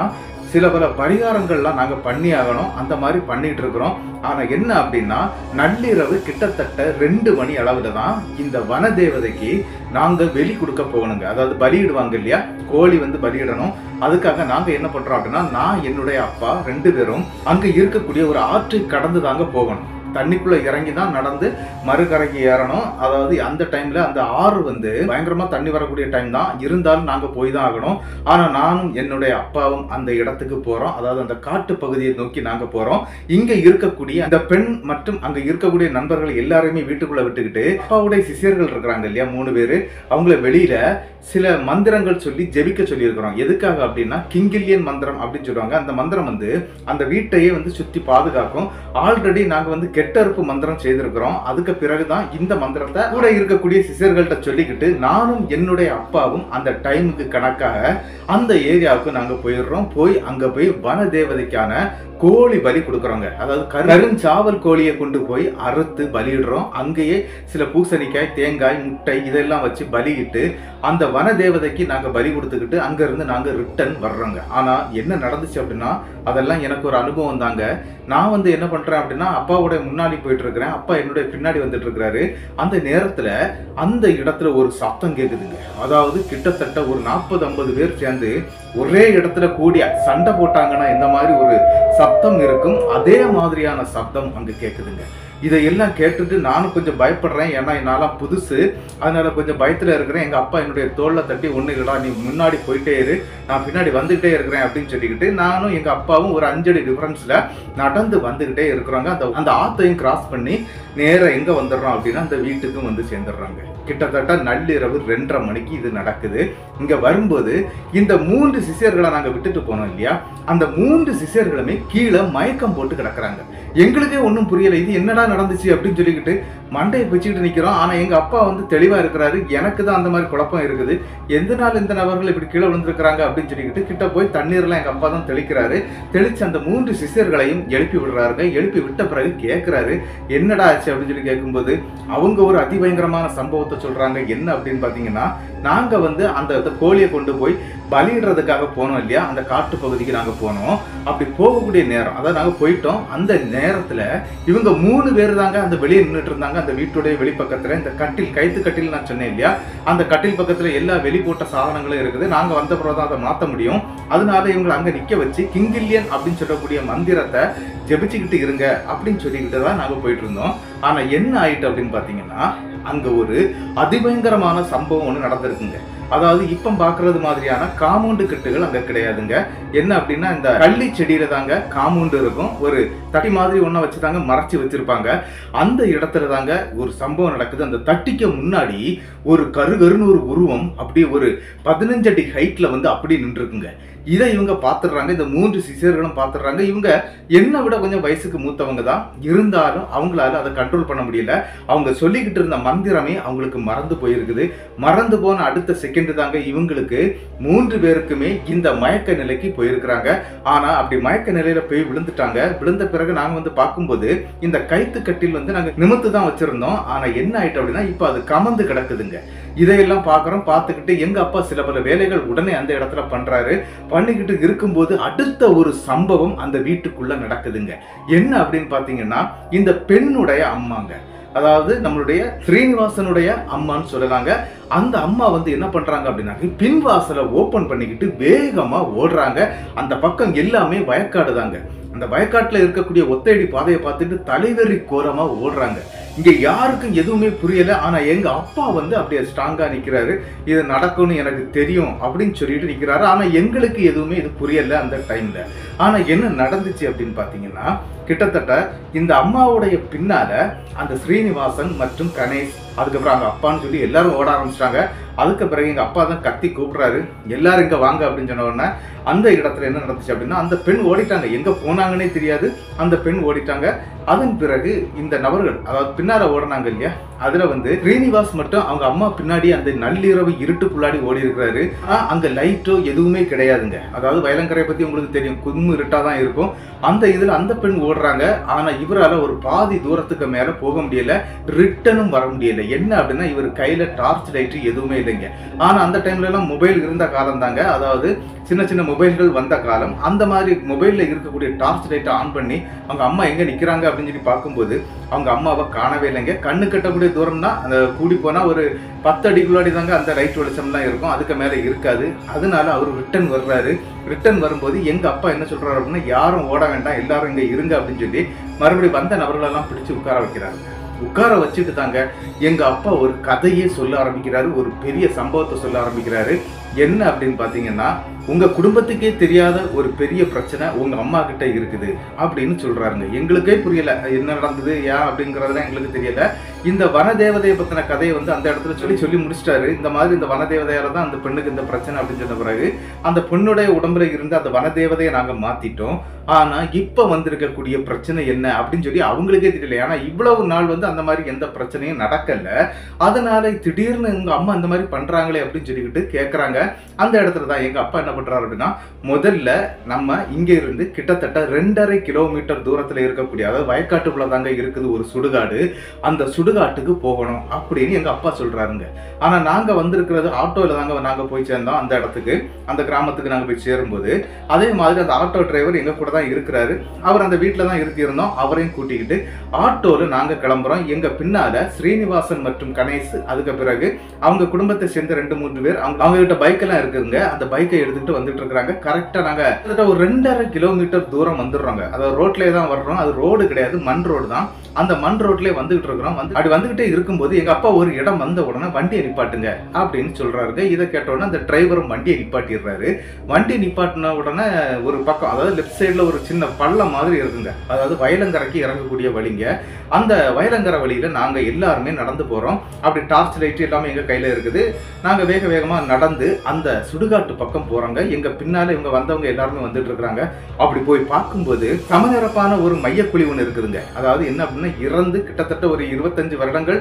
சில பல பரிகாரங்கள்லாம் நாங்க பண்ணி ஆகணும். அந்த மாதிரி பண்ணிட்டு இருக்கிறோம். ஆனா என்ன அப்படின்னா நள்ளிரவு கிட்டத்தட்ட 2 மணி அளவுல தான் இந்த வனதேவதைக்கு நாங்க வெளி கொடுக்க போகணுங்க. அதாவது பலியிடுவாங்க இல்லையா, கோழி வந்து பலியிடணும். அதுக்காக நாங்க என்ன பண்றோம் அப்படின்னா நான் என்னுடைய அப்பா 2 பேரும் அங்க இருக்கக்கூடிய ஒரு ஆற்றை கடந்து தாங்க போகணும். தண்ணிக்குள்ள இறங்கி தான் நடந்து மறுகரைக்கு ஏறணும். அதாவது அந்த டைம்ல அந்த ஆறு வந்து பயங்கரமா தண்ணி வரக்கூடிய டைம் தான். இருந்தாலும் நாங்க போய் தான் ஆகணும். ஆனா நானும் என்னுடைய அப்பாவும் அந்த இடத்துக்கு போறோம். அதாவது அந்த காட்டு பகுதியை நோக்கி நாங்க போறோம். இங்க இருக்கக்கூடிய அந்த பெண் மற்றும் அங்க இருக்கக்கூடிய நண்பர்கள் எல்லாருமே வீட்டுக்குள்ள விட்டுக்கிட்டு அப்பாவுடைய சிஷியர்கள் இருக்கிறாங்க இல்லையா 3 பேரு, அவங்கள வெளியில சில மந்திரங்கள் சொல்லி ஜெபிக்க சொல்லி இருக்கிறோம். எதுக்காக அப்படின்னா கிங்கிலியன் மந்திரம் அப்படின்னு சொல்லுவாங்க. அந்த மந்திரம் வந்து அந்த வீட்டையே வந்து சுத்தி பாதுகாக்கும். ஆல்ரெடி நாங்க வந்து கெட்டறுப்பு மந்திரம் செய்திருக்கிறோம். அதுக்கு பிறகுதான் இந்த மந்திரத்தை கூட இருக்கக்கூடிய சிஷியர்கள்ட்ட சொல்லிக்கிட்டு நானும் என்னுடைய அப்பாவும் அந்த டைமுக்கு கணக்காக அந்த ஏரியாவுக்கு நாங்க போயிடுறோம். போய் அங்க போய் வன தேவதைக்கான கோழி பலி கொடுக்குறோங்க. அதாவது கருஞ்சாவல் கோழியை கொண்டு போய் அறுத்து பலியிடுறோம். அங்கேயே சில பூசணிக்காய், தேங்காய், முட்டை இதெல்லாம் வச்சு பலியிட்டு அந்த வன தேவதைக்கு நாங்க பலி கொடுத்துக்கிட்டு அங்க இருந்து நாங்க ரிட்டர்ன் வர்றோங்க. ஆனா என்ன நடந்துச்சு அப்படின்னா அதெல்லாம் எனக்கு ஒரு அனுபவம் தாங்க. நான் வந்து என்ன பண்றேன் அப்படின்னா அப்பாவோட முன்னாடி போயிட்டு இருக்கிறேன். அப்பா என்னுடைய பின்னாடி வந்துட்டு இருக்கிறாரு. அந்த நேரத்துல அந்த இடத்துல ஒரு சத்தம் கேக்குதுங்க. அதாவது கிட்டத்தட்ட ஒரு 40-50 பேர் சேர்ந்து ஒரே இடத்துல கூடி சண்டை போட்டாங்கன்னா எந்த மாதிரி ஒரு சத்தம் இருக்கும், அதே மாதிரியான சத்தம் அங்க கேக்குதுங்க. இதையெல்லாம் கேட்டுட்டு நானும் கொஞ்சம் பயப்படுறேன். ஏன்னா என்னால புதுசு, அதனால கொஞ்சம் பயத்துல இருக்கிறேன். எங்க அப்பா என்னுடைய தோல்ல தட்டி ஒண்ணு இல்லடா நீ முன்னாடி போயிட்டே இரு, நான் பின்னாடி வந்துகிட்டே இருக்கிறேன் அப்படின்னு சொல்லிக்கிட்டு நானும் எங்க அப்பாவும் ஒரு 5 அடி டிஃபரன்ஸ்ல நடந்து வந்துகிட்டே இருக்கிறாங்க. அந்த ஆத்தையும் கிராஸ் பண்ணி நேரம் எங்க வந்துடுறோம் அப்படின்னா அந்த வீட்டுக்கும் வந்து சேர்ந்துடுறாங்க. கிட்டத்தட்ட நள்ளிரவு 2:30 மணிக்கு இது நடக்குது. இங்க வரும்போது இந்த 3 சிஷியர்களை நாங்க விட்டுட்டு போனோம் இல்லையா, அந்த 3 சிஷியர்களுமே கீழே மயக்கம் போட்டு கிடக்குறாங்க. எங்களுக்கே ஒன்றும் புரியல, இது என்னடா நடந்துச்சு அப்படின்னு சொல்லிக்கிட்டு மண்டையை பிச்சுக்கிட்டு நிக்கிறோம். ஆனா எங்க அப்பா வந்து தெளிவா இருக்கிறாரு. எனக்கு தான் அந்த மாதிரி குழப்பம் இருக்குது. எந்த நாள் இந்த நபர்கள் இப்படி கீழே விழுந்திருக்கிறாங்க அப்படின்னு சொல்லிக்கிட்டு கிட்ட போய் தண்ணீர்லாம் எங்க அப்பா தான் தெளிக்கிறாரு. தெளிச்சு அந்த 3 சிஷியர்களையும் எழுப்பி விடுறாருங்க. எழுப்பி விட்ட பிறகு கேட்கிறாரு என்னடா ஆச்சு அப்படின்னு சொல்லி கேட்கும்போது அவங்க ஒரு அதிபயங்கரமான சம்பவத்தை சொல்றாங்க. என்ன அப்படின்னு பாத்தீங்கன்னா நாங்க வந்து அந்த கோழியை கொண்டு போய் பலியிடுறதுக்காக போனோம் இல்லையா, அந்த காட்டு பகுதிக்கு நாங்க போனோம். அப்படி போகக்கூடிய நேரம், அதாவது நாங்க போயிட்டோம். அந்த நேரத்துல இவங்க 3 பேர் தாங்க அந்த வெளியே நின்றுட்டு இருந்தாங்க. அந்த வீட்டுடைய வெளிப்பக்கத்துல இந்த கட்டில், கைத்து கட்டில் நான் சொன்னேன் இல்லையா, அந்த கட்டில் பக்கத்துல எல்லா வெளி போட்ட சாதனங்களும் இருக்குது. நாங்க வந்த பிறகு அதை மாத்த முடியும். அதனால இவங்களை அங்க நிக்க வச்சு கிங்கிலியன் அப்படின்னு சொல்லக்கூடிய மந்திரத்தை ஜெபிச்சுக்கிட்டு இருங்க அப்படின்னு சொல்லிக்கிட்டு தான் நாங்க போயிட்டு இருந்தோம். ஆனா என்ன ஆயிட்டு அப்படின்னு பாத்தீங்கன்னா அங்க ஒரு அதிபயங்கரமான சம்பவம் ஒண்ணு நடந்திருக்குங்க. அதாவது இப்ப பாக்குறது மாதிரியான காம்பவுண்டு கட்டுகள் அங்க கிடையாதுங்க. என்ன அப்படின்னா இந்த கள்ளி செடியில தாங்க காம்பவுண்டு இருக்கும். ஒரு தட்டி மாதிரி ஒன்ன வச்சு தாங்க மறைச்சு வச்சிருப்பாங்க. அந்த இடத்துல தாங்க ஒரு சம்பவம் நடக்குது. அந்த தட்டிக்கு முன்னாடி ஒரு கருகருன்னு ஒரு உருவம் அப்படியே ஒரு 15 அடி ஹைட்ல வந்து அப்படியே நின்று இருக்குங்க. இதை இவங்க பாத்துடுறாங்க. இந்த 3 சிசியர்களும் பாத்துடுறாங்க. இவங்க என்னை விட கொஞ்சம் வயசுக்கு மூத்தவங்க தான், இருந்தாலும் அவங்களால அதை கண்ட்ரோல் பண்ண முடியல. அவங்க சொல்லிக்கிட்டு இருந்த மந்திரமே அவங்களுக்கு மறந்து போயிருக்குது. மறந்து போன அடுத்த செகண்ட் தாங்க இவங்களுக்கு 3 பேருக்குமே இந்த மயக்க நிலைக்கு போயிருக்கிறாங்க. ஆனா அப்படி மயக்க நிலையில போய் விழுந்துட்டாங்க. விழுந்த பிறகு நாங்க வந்து பார்க்கும்போது இந்த கைத்து கட்டில் வந்து நாங்க நிமித்து தான் வச்சிருந்தோம். ஆனா என்ன ஆயிட்டு அப்படின்னா இப்ப அது கமந்து கிடக்குதுங்க. இதையெல்லாம் பாக்குறோம். பார்த்துக்கிட்டு எங்க அப்பா சில பல வேலைகள் உடனே அந்த இடத்துல பண்றாரு. பண்ணிக்கிட்டு இருக்கும்போது அடுத்த ஒரு சம்பவம் அந்த வீட்டுக்குள்ள நடக்குதுங்க. என்ன அப்படின்னு பாத்தீங்கன்னா இந்த பெண்ணுடைய அம்மாங்க, அதாவது நம்மளுடைய ஸ்ரீனிவாசனுடைய அம்மான்னு சொல்லலாங்க. அந்த அம்மா வந்து என்ன பண்றாங்க அப்படின்னா பின்வாசலை ஓபன் பண்ணிக்கிட்டு வேகமா ஓடுறாங்க. அந்த பக்கம் எல்லாமே வயக்காடுதாங்க. அந்த வயக்காட்டுல இருக்கக்கூடிய ஒத்தையடி பாதையை பார்த்துட்டு தலைவெறி கோரமா ஓடுறாங்க. இங்க யாருக்கும் எதுவுமே புரியல. ஆனா எங்க அப்பா வந்து அப்படியே ஸ்ட்ராங்கா நிக்கிறாரு. இது நடக்கும்னு எனக்கு தெரியும் அப்படின்னு சொல்லிட்டு நிக்கிறாரு. ஆனா எங்களுக்கு எதுவுமே இது புரியல அந்த டைம்ல. ஆனா என்ன நடந்துச்சு அப்படின்னு பாத்தீங்கன்னா கிட்டத்தட்ட இந்த அம்மாவுடைய பின்னால அந்த ஸ்ரீனிவாசன் மற்றும் கணேஷ், அதுக்கப்புறம் அவங்க அப்பான்னு சொல்லி எல்லாரும் ஓட ஆரம்பிச்சிட்டாங்க. அதுக்கு பிறகு எங்க அப்பா தான் கத்தி கூப்பிடுறாரு, எல்லாரும் இங்க வாங்க அப்படின்னு சொன்ன உடனே அந்த இடத்துல என்ன நடந்துச்சு அப்படின்னா அந்த பெண் ஓடிட்டாங்க. எங்க போனாங்கன்னே தெரியாது. அந்த பெண் ஓடிட்டாங்க. அதன் பிறகு இந்த நபர்கள், அதாவது பின்னால ஓடினாங்க இல்லையா, அதுல வந்து ஸ்ரீனிவாஸ் மட்டும் அவங்க அம்மா பின்னாடி அந்த நள்ளிரவு இருட்டுக்குள்ளாடி ஓடி இருக்கிறாரு. அங்க லைட்டோ எதுவுமே கிடையாதுங்க. அதாவது வயலங்கரையை பத்தி உங்களுக்கு தெரியும், கும்மு இருட்டா தான் இருக்கும். அந்த இதுல அந்த பெண் ஓடுறாங்க. ஆனா இவரால ஒரு பாதி தூரத்துக்கு மேல போக முடியல, ரிட்டனும் வர முடியல. என்ன அப்படின்னா இவர் கையில டார்ச் லைட் எதுவுமே இல்லைங்க. ஆனா அந்த டைம்ல எல்லாம் மொபைல் இருந்த காலம் தாங்க. அதாவது சின்ன சின்ன மொபைல்கள் வந்த காலம். அந்த மாதிரி மொபைல்ல இருக்கக்கூடிய டார்ச் லைட்டை ஆன் பண்ணி அவங்க அம்மா எங்க நிக்கிறாங்க அப்படின்னு சொல்லி பார்க்கும்போது அவங்க அம்மாவை காணவே இல்லைங்க. கண்ணு கட்டக்கூடிய தூரம்னா அந்த கூடி போனா ஒரு 10 அடிக்குள்ளாடி தாங்க அந்த லைட் வெளிச்சம்லாம் இருக்கும். அதுக்கு மேல இருக்காது. அதனால அவர் ரிட்டர்ன் வர்றாரு. ரிட்டர்ன் வரும்போது எங்க அப்பா என்ன சொல்றாரு அப்படின்னா யாரும் ஓட வேண்டாம், எல்லாரும் இங்க இருங்க அப்படின்னு சொல்லி மறுபடியும் வந்த நபர்களெல்லாம் பிடிச்சு உட்கார வைக்கிறாரு. உட்கார வச்சுட்டு தாங்க எங்க அப்பா ஒரு கதையே சொல்ல ஆரம்பிக்கிறாரு. ஒரு பெரிய சம்பவத்தை சொல்ல ஆரம்பிக்கிறாரு. என்ன அப்படின்னு பாத்தீங்கன்னா உங்க குடும்பத்துக்கே தெரியாத ஒரு பெரிய பிரச்சனை உங்க அம்மா கிட்ட இருக்குது அப்படின்னு சொல்றாருங்க. எங்களுக்கே புரியல என்ன நடந்தது ஏன் அப்படிங்கறதுலாம் எங்களுக்கு தெரியல. இந்த வனதேவதையை பத்தின கதையை வந்து அந்த இடத்துல சொல்லி முடிச்சிட்டாரு. இந்த மாதிரி இந்த வனதேவதையால தான் அந்த பெண்ணுக்கு இந்த பிரச்சனை அப்படின்னு சொன்ன பிறகு அந்த பெண்ணுடைய உடம்புல இருந்து அந்த வனதேவதையை நாங்க மாத்திட்டோம். ஆனா இப்ப வந்திருக்கக்கூடிய பிரச்சனை என்ன அப்படின்னு சொல்லி அவங்களுக்கே தெரியல. ஆனா இவ்வளவு நாள் வந்து அந்த மாதிரி எந்த பிரச்சனையும் நடக்கல. அதனால திடீர்னு உங்க அம்மா இந்த மாதிரி பண்றாங்களே அப்படின்னு சொல்லிக்கிட்டு கேட்கறாங்க. அந்த இடத்துல தான் எங்க அப்பா என்ன பண்றாரு அப்படின்னா முதல்ல நம்ம இங்க இருந்து கிட்டத்தட்ட 2.5 கிலோமீட்டர் தூரத்துல இருக்கக்கூடிய, அதாவது வயக்காட்டுக்குள்ள தாங்க இருக்குது ஒரு சுடுகாடு, அந்த சுடுகாட்டுக்கு போகணும் அப்படின்னு எங்க அப்பா சொல்றாருங்க. ஆனா நாங்க வந்திருக்கிறது ஆட்டோல தாங்க நாங்க போய் சேர்ந்தோம். அந்த இடத்துக்கு, அந்த கிராமத்துக்கு நாங்க போய் சேரும்போது அதே மாதிரி அந்த ஆட்டோ டிரைவர் எங்க கூட தான் இருக்கிறாரு. அவர் அந்த வீட்டுல தான் இருந்தோம். அவரையும் கூட்டிக்கிட்டு ஆட்டோல நாங்க கிளம்புறோம். எங்க பின்னால ஸ்ரீனிவாசன் மற்றும் கணேஷ், அதுக்கு பிறகு அவங்க குடும்பத்தை சேர்ந்த 2-3 பேர் அவங்க கிட்ட பைக் எல்லாம் இருக்குங்க. அந்த பைக்கை எடுத்துட்டு வந்துட்டு இருக்காங்க. கரெக்டா நாங்க ஒரு 2.5 கிலோமீட்டர் தூரம் வந்துடுறோங்க. அதாவது ரோட்லயே தான் வர்றோம். அது ரோடு கிடையாது, மண் ரோடு தான். அந்த மண் ரோட்லயே வந்துகிட்டு இருக்கிறோம். அப்படி வந்துகிட்டே இருக்கும்போது எங்க அப்பா ஒரு இடம் வந்த உடனே வண்டியை நிப்பாட்டுங்க அப்படின்னு சொல்றாருங்க. இதை கேட்ட உடனே அந்த டிரைவரும் வண்டியை நிப்பாட்டிடுறாரு. வண்டி நிப்பாட்டின உடனே ஒரு பக்கம், அதாவது லெப்ட் சைட்ல ஒரு சின்ன பள்ளம் மாதிரி இருக்குங்க. அதாவது வயலங்கரைக்கு இறங்கக்கூடிய வழிங்க. அந்த வயலங்கரை வழியில நாங்க எல்லாருமே நடந்து போறோம். அப்படி டார்ச் லைட் எல்லாமே எங்க கையில இருக்குது. நாங்க வேக வேகமா நடந்து அந்த சுடுகாட்டு பக்கம் போறாங்க. எங்க பின்னால இவங்க வந்தவங்க எல்லாருமே வந்துட்டு இருக்காங்க. அப்படி போய் பார்க்கும்போது சமநிரப்பான ஒரு மையக்குழி ஒன்று இருக்குதுங்க. அதாவது என்ன அப்படின்னா இறந்து கிட்டத்தட்ட ஒரு 25 வருடங்கள்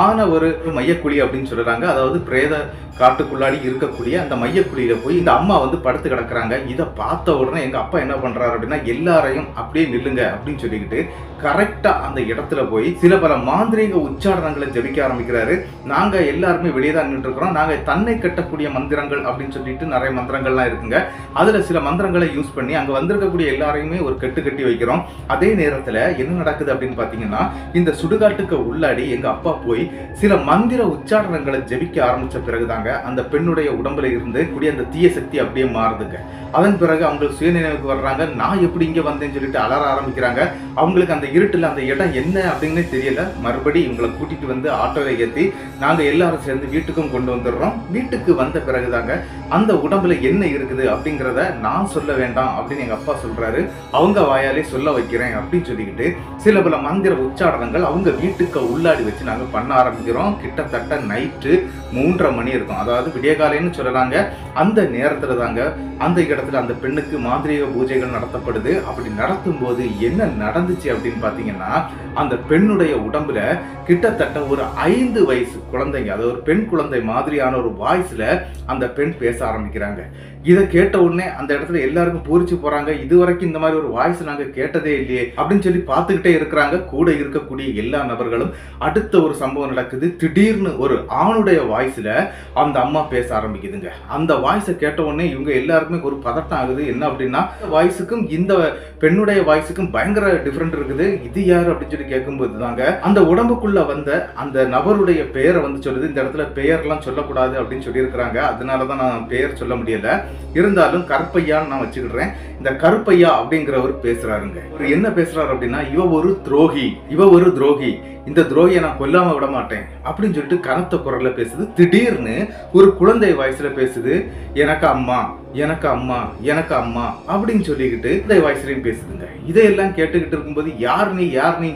ஆன ஒரு மையக்குழி அப்படின்னு சொல்றாங்க. அதாவது பிரேத காட்டுக்குள்ளாடி இருக்கக்கூடிய அந்த மையக்குழியில போய் இந்த அம்மா வந்து படுத்து கிடக்குறாங்க. இதை பார்த்த உடனே எங்க அப்பா என்ன பண்றாரு அப்படின்னா எல்லாரையும் அப்படியே நில்லுங்க அப்படின்னு சொல்லிக்கிட்டு கரெக்டா அந்த இடத்துல போய் சில பல மாந்திரீக உச்சாரணங்களை ஜபிக்க ஆரம்பிக்கிறாரு. நாங்க எல்லாருமே வெளியே தான் நின்று இருக்கிறோம். நாங்க தன்னை கட்டக்கூடிய மந்திர மந்திரங்கள் அப்படின்னு சொல்லிட்டு நிறைய மந்திரங்கள்லாம் இருக்குங்க. அதுல சில மந்திரங்களை யூஸ் பண்ணி அங்க வந்திருக்கக்கூடிய எல்லாரையுமே ஒரு கட்டி வைக்கிறோம். அதே நேரத்துல என்ன நடக்குது அப்படின்னு பாத்தீங்கன்னா, இந்த சுடுகாட்டுக்கு உள்ளாடி எங்க அப்பா போய் சில மந்திர உச்சாரணங்களை ஜெபிக்க ஆரம்பிச்ச பிறகுதாங்க அந்த பெண்ணுடைய உடம்புல இருந்து கூடிய அந்த தீய சக்தி அப்படியே மாறுதுங்க. அதன் பிறகு அவங்களுக்கு சுயநினைவுக்கு வர்றாங்க. நான் எப்படி இங்க வந்தேன்னு சொல்லிட்டு அலற ஆரம்பிக்கிறாங்க. அவங்களுக்கு அந்த இருட்டுல அந்த இடம் என்ன அப்படின்னு தெரியல. மறுபடி இவங்களை கூட்டிட்டு வந்து ஆட்டோவை ஏற்றி நாங்க எல்லாரும் சேர்ந்து வீட்டுக்கும் கொண்டு வந்துடுறோம். வீட்டுக்கு வந்த பிறகுதாங்க அந்த உடம்புல என்ன இருக்குது அப்படிங்கிறத நான் சொல்ல வேண்டாம் அப்படின்னு எங்க அப்பா சொல்றாரு. அவங்க வாயாலே சொல்ல வைக்கிறேன் அப்படின்னு சொல்லிக்கிட்டு சில பல மந்திர உச்சாரணங்கள் அவங்க வீட்டுக்கு உள்ளாடி வச்சு நாங்க பண்ண ஆரம்பிக்கிறோம். கிட்டத்தட்ட நைட்டு 3:30 மணி இருக்கும். அதாவது விடியகாலைன்னு சொல்லலாங்க. அந்த நேரத்துல தாங்க அந்த இடத்துல அந்த பெண்ணுக்கு மாந்திரீக பூஜைகள் நடத்தப்படுது. அப்படி நடத்தும் போது என்ன நடந்துச்சு அப்படின்னு பாத்தீங்கன்னா, அந்த பெண்ணுடைய உடம்புல கிட்டத்தட்ட ஒரு 5 வயசு குழந்தைங்க, அது ஒரு பெண் குழந்தை மாதிரியான ஒரு வாய்ஸ்ல அந்த பெண் பேச ஆரம்பிக்கிறாங்க. இதை கேட்ட உடனே அந்த இடத்துல எல்லாருக்கும் பூரிச்சு போறாங்க. இதுவரைக்கும் இந்த மாதிரி ஒரு வாய்ஸ் நாங்க கேட்டதே இல்லையே அப்படின்னு சொல்லி பார்த்துக்கிட்டே இருக்கிறாங்க. கூட இருக்கக்கூடிய எல்லா நபர்களும். அடுத்த ஒரு சம்பவம் நடக்குது. திடீர்னு ஒரு ஆணுடைய வாய்ஸ்ல அந்த அம்மா பேச ஆரம்பிக்குதுங்க. அந்த வாய்ஸை கேட்ட உடனே இவங்க எல்லாருக்குமே ஒரு பதட்டம் ஆகுது. என்ன அப்படின்னா, வாய்ஸுக்கும் இந்த பெண்ணுடைய வாய்ஸுக்கும் பயங்கர டிஃபரெண்ட் இருக்குது. இது யாரு அப்படின்னு சொல்லி கேட்கும்போது தாங்க அந்த உடம்புக்குள்ள வந்த அந்த நபருடைய பெயரை வந்து சொல்லுது. இந்த இடத்துல பெயர்லாம் சொல்லக்கூடாது அப்படின்னு சொல்லி இருக்கிறாங்க. அதனாலதான் நான் பெயர் சொல்ல முடியல. இருந்தாலும் கருப்பையான்னு நான் வச்சுக்கிடுறேன். இந்த கருப்பையா அப்படிங்கிறவர் பேசுறாருங்க. இவர் என்ன பேசுறாரு அப்படின்னா, இவ ஒரு துரோகி, இந்த துரோகியை நான் கொல்லாம விட மாட்டேன் அப்படின்னு சொல்லிட்டு கனத்த குரல்ல பேசுது. திடீர்னு ஒரு குழந்தை வாய்ஸ்ல பேசுது. எனக்கு அம்மா அப்படின்னு சொல்லிக்கிட்டு இந்த வாய்ஸ்லயும் பேசுதுங்க. இதையெல்லாம் கேட்டுக்கிட்டு இருக்கும்போது யார் நீ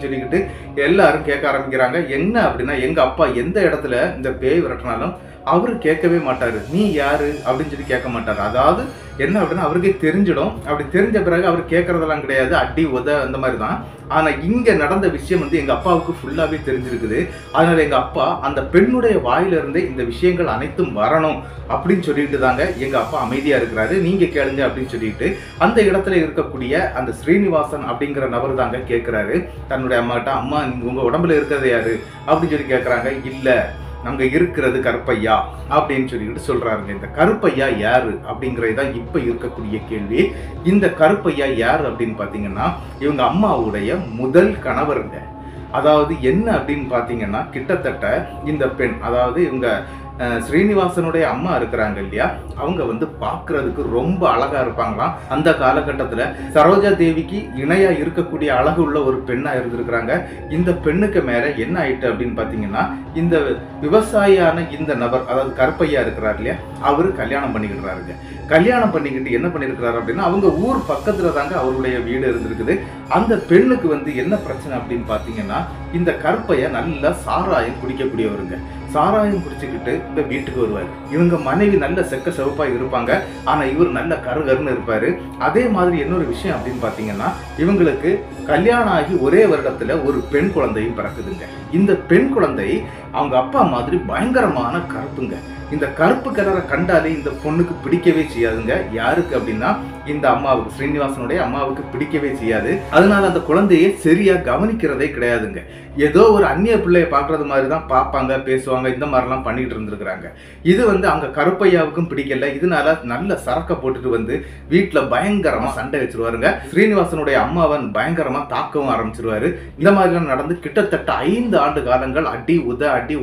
சொல்லிக்கிட்டு எல்லாரும் கேட்க ஆரம்பிக்கிறாங்க. என்ன அப்படின்னா, எங்க அப்பா எந்த இடத்துல இந்த பேய் விரட்டினாலும் அவரு கேட்கவே மாட்டாரு. நீ யாரு அப்படின்னு சொல்லி கேட்க மாட்டாரு. அதாவது என்ன அப்படின்னா, அவருக்கே தெரிஞ்சிடும். அப்படி தெரிஞ்ச பிறகு அவர் கேட்கறதெல்லாம் கிடையாது. அடி உத அந்த மாதிரி தான். ஆனா இங்க நடந்த விஷயம் வந்து எங்க அப்பாவுக்கு ஃபுல்லாவே தெரிஞ்சிருக்குது. அதனால எங்க அப்பா அந்த பெண்ணுடைய வாயில இருந்தே இந்த விஷயங்கள் அனைத்தும் வரணும் அப்படின்னு சொல்லிட்டு தாங்க எங்க அப்பா அமைதியா இருக்கிறாரு. நீங்க கேளுங்க அப்படின்னு சொல்லிட்டு அந்த இடத்துல இருக்கக்கூடிய அந்த ஸ்ரீனிவாசன் அப்படிங்கிற நபர் தாங்க கேட்கிறாரு தன்னுடைய அம்மா கிட்ட, அம்மா உங்க உடம்புல இருக்கிறது யாரு அப்படின்னு சொல்லி கேட்கறாங்க. இல்ல, அங்க இருக்கிறது கருப்பையா அப்படின்னு சொல்லிட்டு சொல்றாருங்க. இந்த கருப்பையா யாரு அப்படிங்கறதுதான் இப்ப இருக்கக்கூடிய கேள்வி. இந்த கருப்பையா யாரு அப்படின்னு பாத்தீங்கன்னா, இவங்க அம்மாவுடைய முதல் கணவருங்க. அதாவது என்ன அப்படின்னு பாத்தீங்கன்னா, கிட்டத்தட்ட இந்த பெண், அதாவது இவங்க ஸ்ரீனிவாசனுடைய அம்மா இருக்கிறாங்க இல்லையா, அவங்க வந்து பாக்குறதுக்கு ரொம்ப அழகா இருப்பாங்களாம். அந்த காலகட்டத்துல சரோஜா தேவிக்கு இணையா இருக்கக்கூடிய அழகு உள்ள ஒரு பெண்ணா இருந்திருக்கிறாங்க. இந்த பெண்ணுக்கு மேல என்ன ஆயிட்டு அப்படின்னு பாத்தீங்கன்னா, இந்த விவசாயியான இந்த நபர், அதாவது கருப்பையா இருக்கிறார் இல்லையா, அவரு கல்யாணம் பண்ணிக்கிடுறாருங்க. கல்யாணம் பண்ணிக்கிட்டு என்ன பண்ணிருக்கிறாரு அப்படின்னா, அவங்க ஊர் பக்கத்துல தாங்க அவருடைய வீடு இருந்திருக்குது. அந்த பெண்ணுக்கு வந்து என்ன பிரச்சனை அப்படின்னு பாத்தீங்கன்னா, இந்த கருப்பைய நல்லா சாராயம் குடிக்கக்கூடியவருங்க. சாராயம் குடிச்சுக்கிட்டு இந்த வீட்டுக்கு வருவாரு. இவங்க மனைவி நல்ல செக்க செவப்பா இருப்பாங்க. ஆனா இவர் நல்ல கருகருன்னு இருப்பாரு. அதே மாதிரி இன்னொரு விஷயம் அப்படின்னு பாத்தீங்கன்னா, இவங்களுக்கு கல்யாணம் ஆகி ஒரே வருடத்துல ஒரு பெண் குழந்தையும் பிறக்குதுங்க. இந்த பெண் குழந்தை அவங்க அப்பா மாதிரி பயங்கரமான கருப்புங்க. இந்த கருப்பு கலரை கண்டாலே இந்த பொண்ணுக்கு பிடிக்கவே செய்யாதுங்க. யாருக்கு அப்படின்னா, இந்த அம்மாவுக்கு, ஸ்ரீனிவாசனுடைய அம்மாவுக்கு பிடிக்கவே செய்யாது. அதனால அந்த குழந்தையை சரியா கவனிக்கிறதே கிடையாதுங்க. ஏதோ ஒரு அந்நிய பிள்ளைய பாக்குறது மாதிரி தான் பார்ப்பாங்க, பேசுவாங்க, இந்த மாதிரிலாம் பண்ணிட்டு இருந்திருக்கிறாங்க. இது வந்து அங்க கருப்பையாவுக்கும் பிடிக்கல. இதனால நல்ல சரக்க போட்டுட்டு வந்து வீட்டுல பயங்கரமா சண்டை வச்சிருவாருங்க. ஸ்ரீனிவாசனுடைய அம்மாவன் பயங்கரமா தாக்கவும் ஆரம்பிச்சிருவாரு. இந்த மாதிரிலாம் நடந்து கிட்டத்தட்ட 5 ஆண்டு காலங்கள் அடி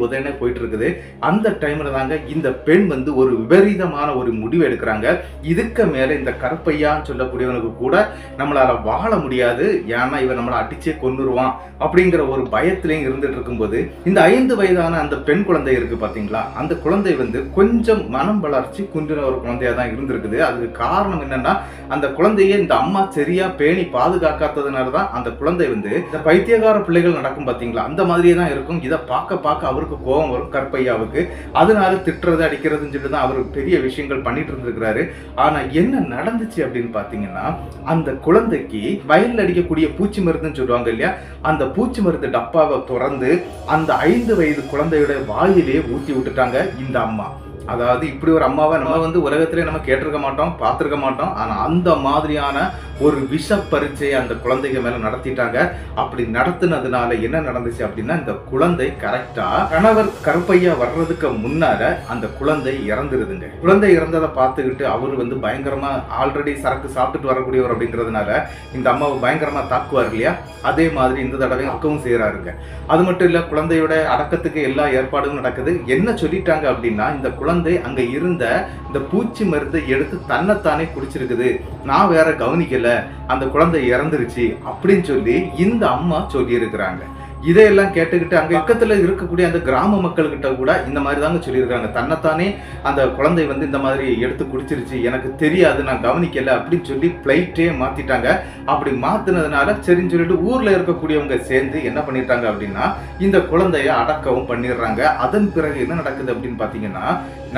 உதன்னு போயிட்டு இருக்குது. அந்த டைம்ல தாங்க இந்த பெண் வந்து ஒரு விபரீதமான ஒரு முடிவு எடுக்கிறாங்க. இதுக்கு மேல இந்த கருப்பையான்னு சொல்லக்கூடியவனுக்கு கூட நம்மளால வாழ முடியாது, ஏன்னா இவன் நம்மளை அடிச்சே கொன்னுருவான் அப்படிங்கிற ஒரு பயத்திலையும் இருந்துட்டு இருக்கும்போது, இந்த 5 வயதான அந்த பெண் குழந்தை இருக்கு பாத்தீங்களா, அந்த குழந்தை வந்து கொஞ்சம் மனம் வளர்ச்சி குன்றின ஒரு குழந்தையா தான் இருந்திருக்குது. அதுக்கு காரணம் என்னன்னா, அந்த குழந்தையை இந்த அம்மா சரியா பேணி பாதுகாக்காததுனாலதான் அந்த குழந்தை வந்து இந்த பைத்தியகார பிள்ளைகள் நடக்கும் பாத்தீங்களா, அந்த மாதிரியே தான் இருக்கும். இதை பார்க்க அவருக்கு கோபம் வரும் கருப்பையாவுக்கு. அதனால திட்டுறது அடிக்கிறதுன்னு சொல்லிட்டு தான் அவர் பெரிய விஷயங்கள் பண்ணிட்டு இருந்திருக்கிறாரு. ஆனா என்ன நடந்துச்சு அப்படின்னு பாத்தீங்கன்னா, அந்த குழந்தைக்கு வயல்ல அடிக்கக்கூடிய பூச்சி மருந்துன்னு சொல்லுவாங்க இல்லையா, அந்த பூச்சி மருந்து டப்பாவை திறந்து அந்த 5 வயது குழந்தையோட வாயிலே ஊத்தி விட்டுட்டாங்க இந்த அம்மா. அதாவது இப்படி ஒரு அம்மாவை நம்ம வந்து உலகத்திலே நம்ம கேட்டிருக்க மாட்டோம், பார்த்திருக்க மாட்டோம். ஆனா அந்த மாதிரியான ஒரு விஷ பரீட்சையை அந்த குழந்தைங்க மேல நடத்திட்டாங்க. அப்படி நடத்தினதுனால என்ன நடந்துச்சு அப்படின்னா, இந்த குழந்தை கரெக்டா கணவர் கருப்பையா வர்றதுக்கு முன்னால அந்த குழந்தை இறந்துருதுங்க. குழந்தை இறந்ததை பார்த்துக்கிட்டு அவரு வந்து பயங்கரமா ஆல்ரெடி சரக்கு சாப்பிட்டுட்டு வரக்கூடியவர் அப்படிங்கிறதுனால இந்த அம்மாவை பயங்கரமா தாக்குவார் இல்லையா, அதே மாதிரி இந்த தடவை அக்கவும் செய்யறாருங்க. அது மட்டும் இல்ல, குழந்தையோட அடக்கத்துக்கு எல்லா ஏற்பாடும் நடக்குது. என்ன சொல்லிட்டாங்க அப்படின்னா, இந்த குழந்தை அங்க இருந்த இந்த பூச்சி மருந்தை எடுத்து தன்னைத்தானே குடிச்சிருக்குது, நான் வேற கவனிக்கல, அந்த குழந்தை இறந்துருச்சு அப்படின்னு சொல்லி இந்த அம்மா சொல்லி இருக்கிறாங்க. இதையெல்லாம் கேட்டுக்கிட்டு அங்க பக்கத்துல இருக்கக்கூடிய அந்த கிராம மக்கள்கிட்ட கூட இந்த மாதிரி தாங்க சொல்லியிருக்காங்க, தன்னைத்தானே அந்த குழந்தை வந்து இந்த மாதிரி எடுத்து குடிச்சிருச்சு, எனக்கு தெரியாது, நான் கவனிக்கல அப்படின்னு சொல்லி பிளைட்டே மாத்திட்டாங்க. அப்படி மாத்தினதுனால சரின்னு சொல்லிட்டு ஊர்ல இருக்கக்கூடியவங்க சேர்ந்து என்ன பண்ணிட்டாங்க அப்படின்னா, இந்த குழந்தைய அடக்கவும் பண்ணிடுறாங்க. அதன் பிறகு என்ன நடக்குது அப்படின்னு பாத்தீங்கன்னா,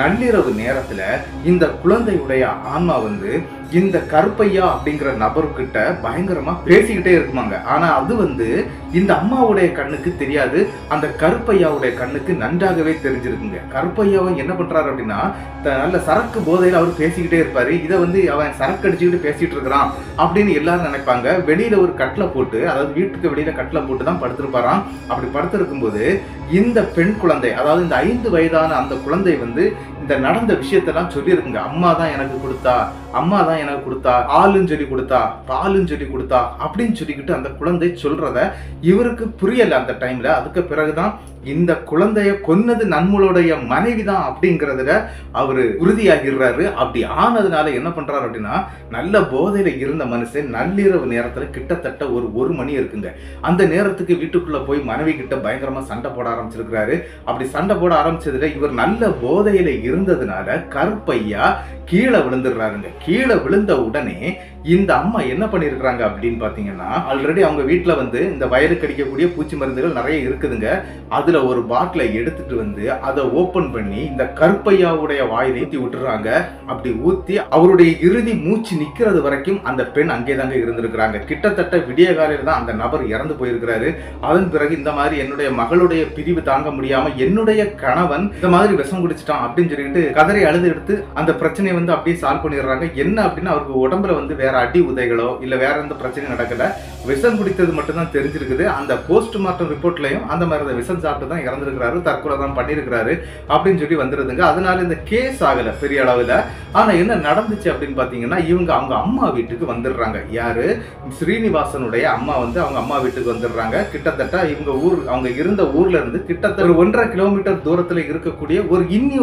நள்ளிரவு நேரத்துல இந்த குழந்தையுடைய ஆன்மா வந்து இந்த கருப்பையா அப்படிங்கிற நபர்கிட்ட பயங்கரமா பேசிக்கிட்டே இருக்குமாங்க. ஆனா அது வந்து இந்த அம்மாவுடைய கண்ணுக்கு தெரியாது, அந்த கருப்பையாவுடைய கண்ணுக்கு நன்றாகவே தெரிஞ்சிருக்குங்க. கருப்பையாவை என்ன பண்றாரு அப்படின்னா, நல்ல சரக்கு போதையில அவர் பேசிக்கிட்டே இருப்பாரு. இதை வந்து அவன் சரக்கு அடிச்சுக்கிட்டு பேசிட்டு இருக்கிறான் அப்படின்னு எல்லாரும் நினைப்பாங்க. வெளியில ஒரு கட்டில போட்டு, அதாவது வீட்டுக்கு வெளியில கட்டில போட்டு தான் படுத்திருப்பாராம். அப்படி படுத்திருக்கும் போது இந்த பெண் குழந்தை, அதாவது இந்த 5 வயதான அந்த குழந்தை வந்து இந்த நடந்த விஷயத்தெல்லாம் சொல்லி இருக்குங்க. அம்மா தான் எனக்கு கொடுத்தா, அம்மா தான் எனக்கு கொடுத்தா, ஆளுன்னு சொல்லி கொடுத்தா, பாலுன்னு சொல்லி கொடுத்தா அப்படின்னு சொல்லிக்கிட்டு அந்த குழந்தை சொல்றத இவருக்கு புரியல அந்த டைம்ல. அதுக்கு பிறகுதான் இந்த குழந்தைய கொன்னது நன்மளுடைய மனைவி தான் அப்படிங்கிறதுல அவரு உறுதியாகிறாரு. அப்படி ஆனதுனால என்ன பண்றாரு அப்படின்னா, நல்ல போதையில இருந்த மனுஷன் நள்ளிரவு நேரத்துல கிட்டத்தட்ட ஒரு மணி இருக்குங்க, அந்த நேரத்துக்கு வீட்டுக்குள்ள போய் மனைவி கிட்ட பயங்கரமா சண்டை போட ஆரம்பிச்சிருக்கிறாரு. அப்படி சண்டை போட ஆரம்பிச்சதுல இவர் நல்ல போதையில இருந்ததுனால கருப்பையா கீழே விழுந்துடுறாருங்க. கீழே விழுந்த உடனே இந்த அம்மா என்ன பண்ணிருக்கிறாங்க அப்படின்னு பாத்தீங்கன்னா, ஆல்ரெடி அவங்க வீட்டுல வந்து இந்த வயலுக்கு அடிக்கக்கூடிய பூச்சி மருந்துகள் நிறைய இருக்குதுங்க. அதுல ஒரு பாட்டிலை எடுத்துட்டு வந்து அதை ஓபன் பண்ணி இந்த கருப்பையாவுடைய வாயிலை ஊத்தி விட்டுறாங்க. அப்படி ஊத்தி அவருடைய இறுதி மூச்சு நிக்கிறது வரைக்கும் அந்த பெண் அங்கே தாங்க இருந்திருக்கிறாங்க. கிட்டத்தட்ட விடிய காலையில தான் அந்த நபர் இறந்து போயிருக்கிறாரு. அதன் பிறகு இந்த மாதிரி என்னுடைய மகளுடைய பிரிவு தாங்க முடியாம என்னுடைய கணவன் இந்த மாதிரி விஷம் குடிச்சிட்டான் அப்படின்னு சொல்லிட்டு கதறி அழுது எடுத்து அந்த பிரச்சனையை வந்து அப்படியே சால்வ் பண்ணிடுறாங்க. என்ன அப்படின்னா, அவருக்கு உடம்புல வந்து வேற அடி உதைகளோ இல்ல வேற எந்த பிரச்சனையும் நடக்கல, விஷம் குடித்தது மட்டும் தான் தெரிஞ்சிருக்குது. அந்த போஸ்ட்மார்ட்டம் ரிப்போர்ட்லயும் அந்த மாதிரி விஷம் சாப்பிட்டு தான் இறந்திருக்கிறாரு, தற்கொலை தான் பண்ணிருக்கிறாரு அப்படின்னு சொல்லி வந்துருதுங்க. அதனால இந்த கேஸ் ஆகல பெரிய அளவுல. ஆனா என்ன நடந்துச்சு அப்படின்னு பாத்தீங்கன்னா, இவங்க அவங்க அம்மா வீட்டுக்கு வந்துடுறாங்க. யாரு? ஸ்ரீனிவாசனுடைய அம்மா வந்து அவங்க அம்மா வீட்டுக்கு வந்துடுறாங்க. கிட்டத்தட்ட இவங்க அவங்க இருந்த ஊர்ல இருந்து கிட்டத்தட்ட ஒரு 1.5 கிலோமீட்டர் தூரத்துல இருக்கக்கூடிய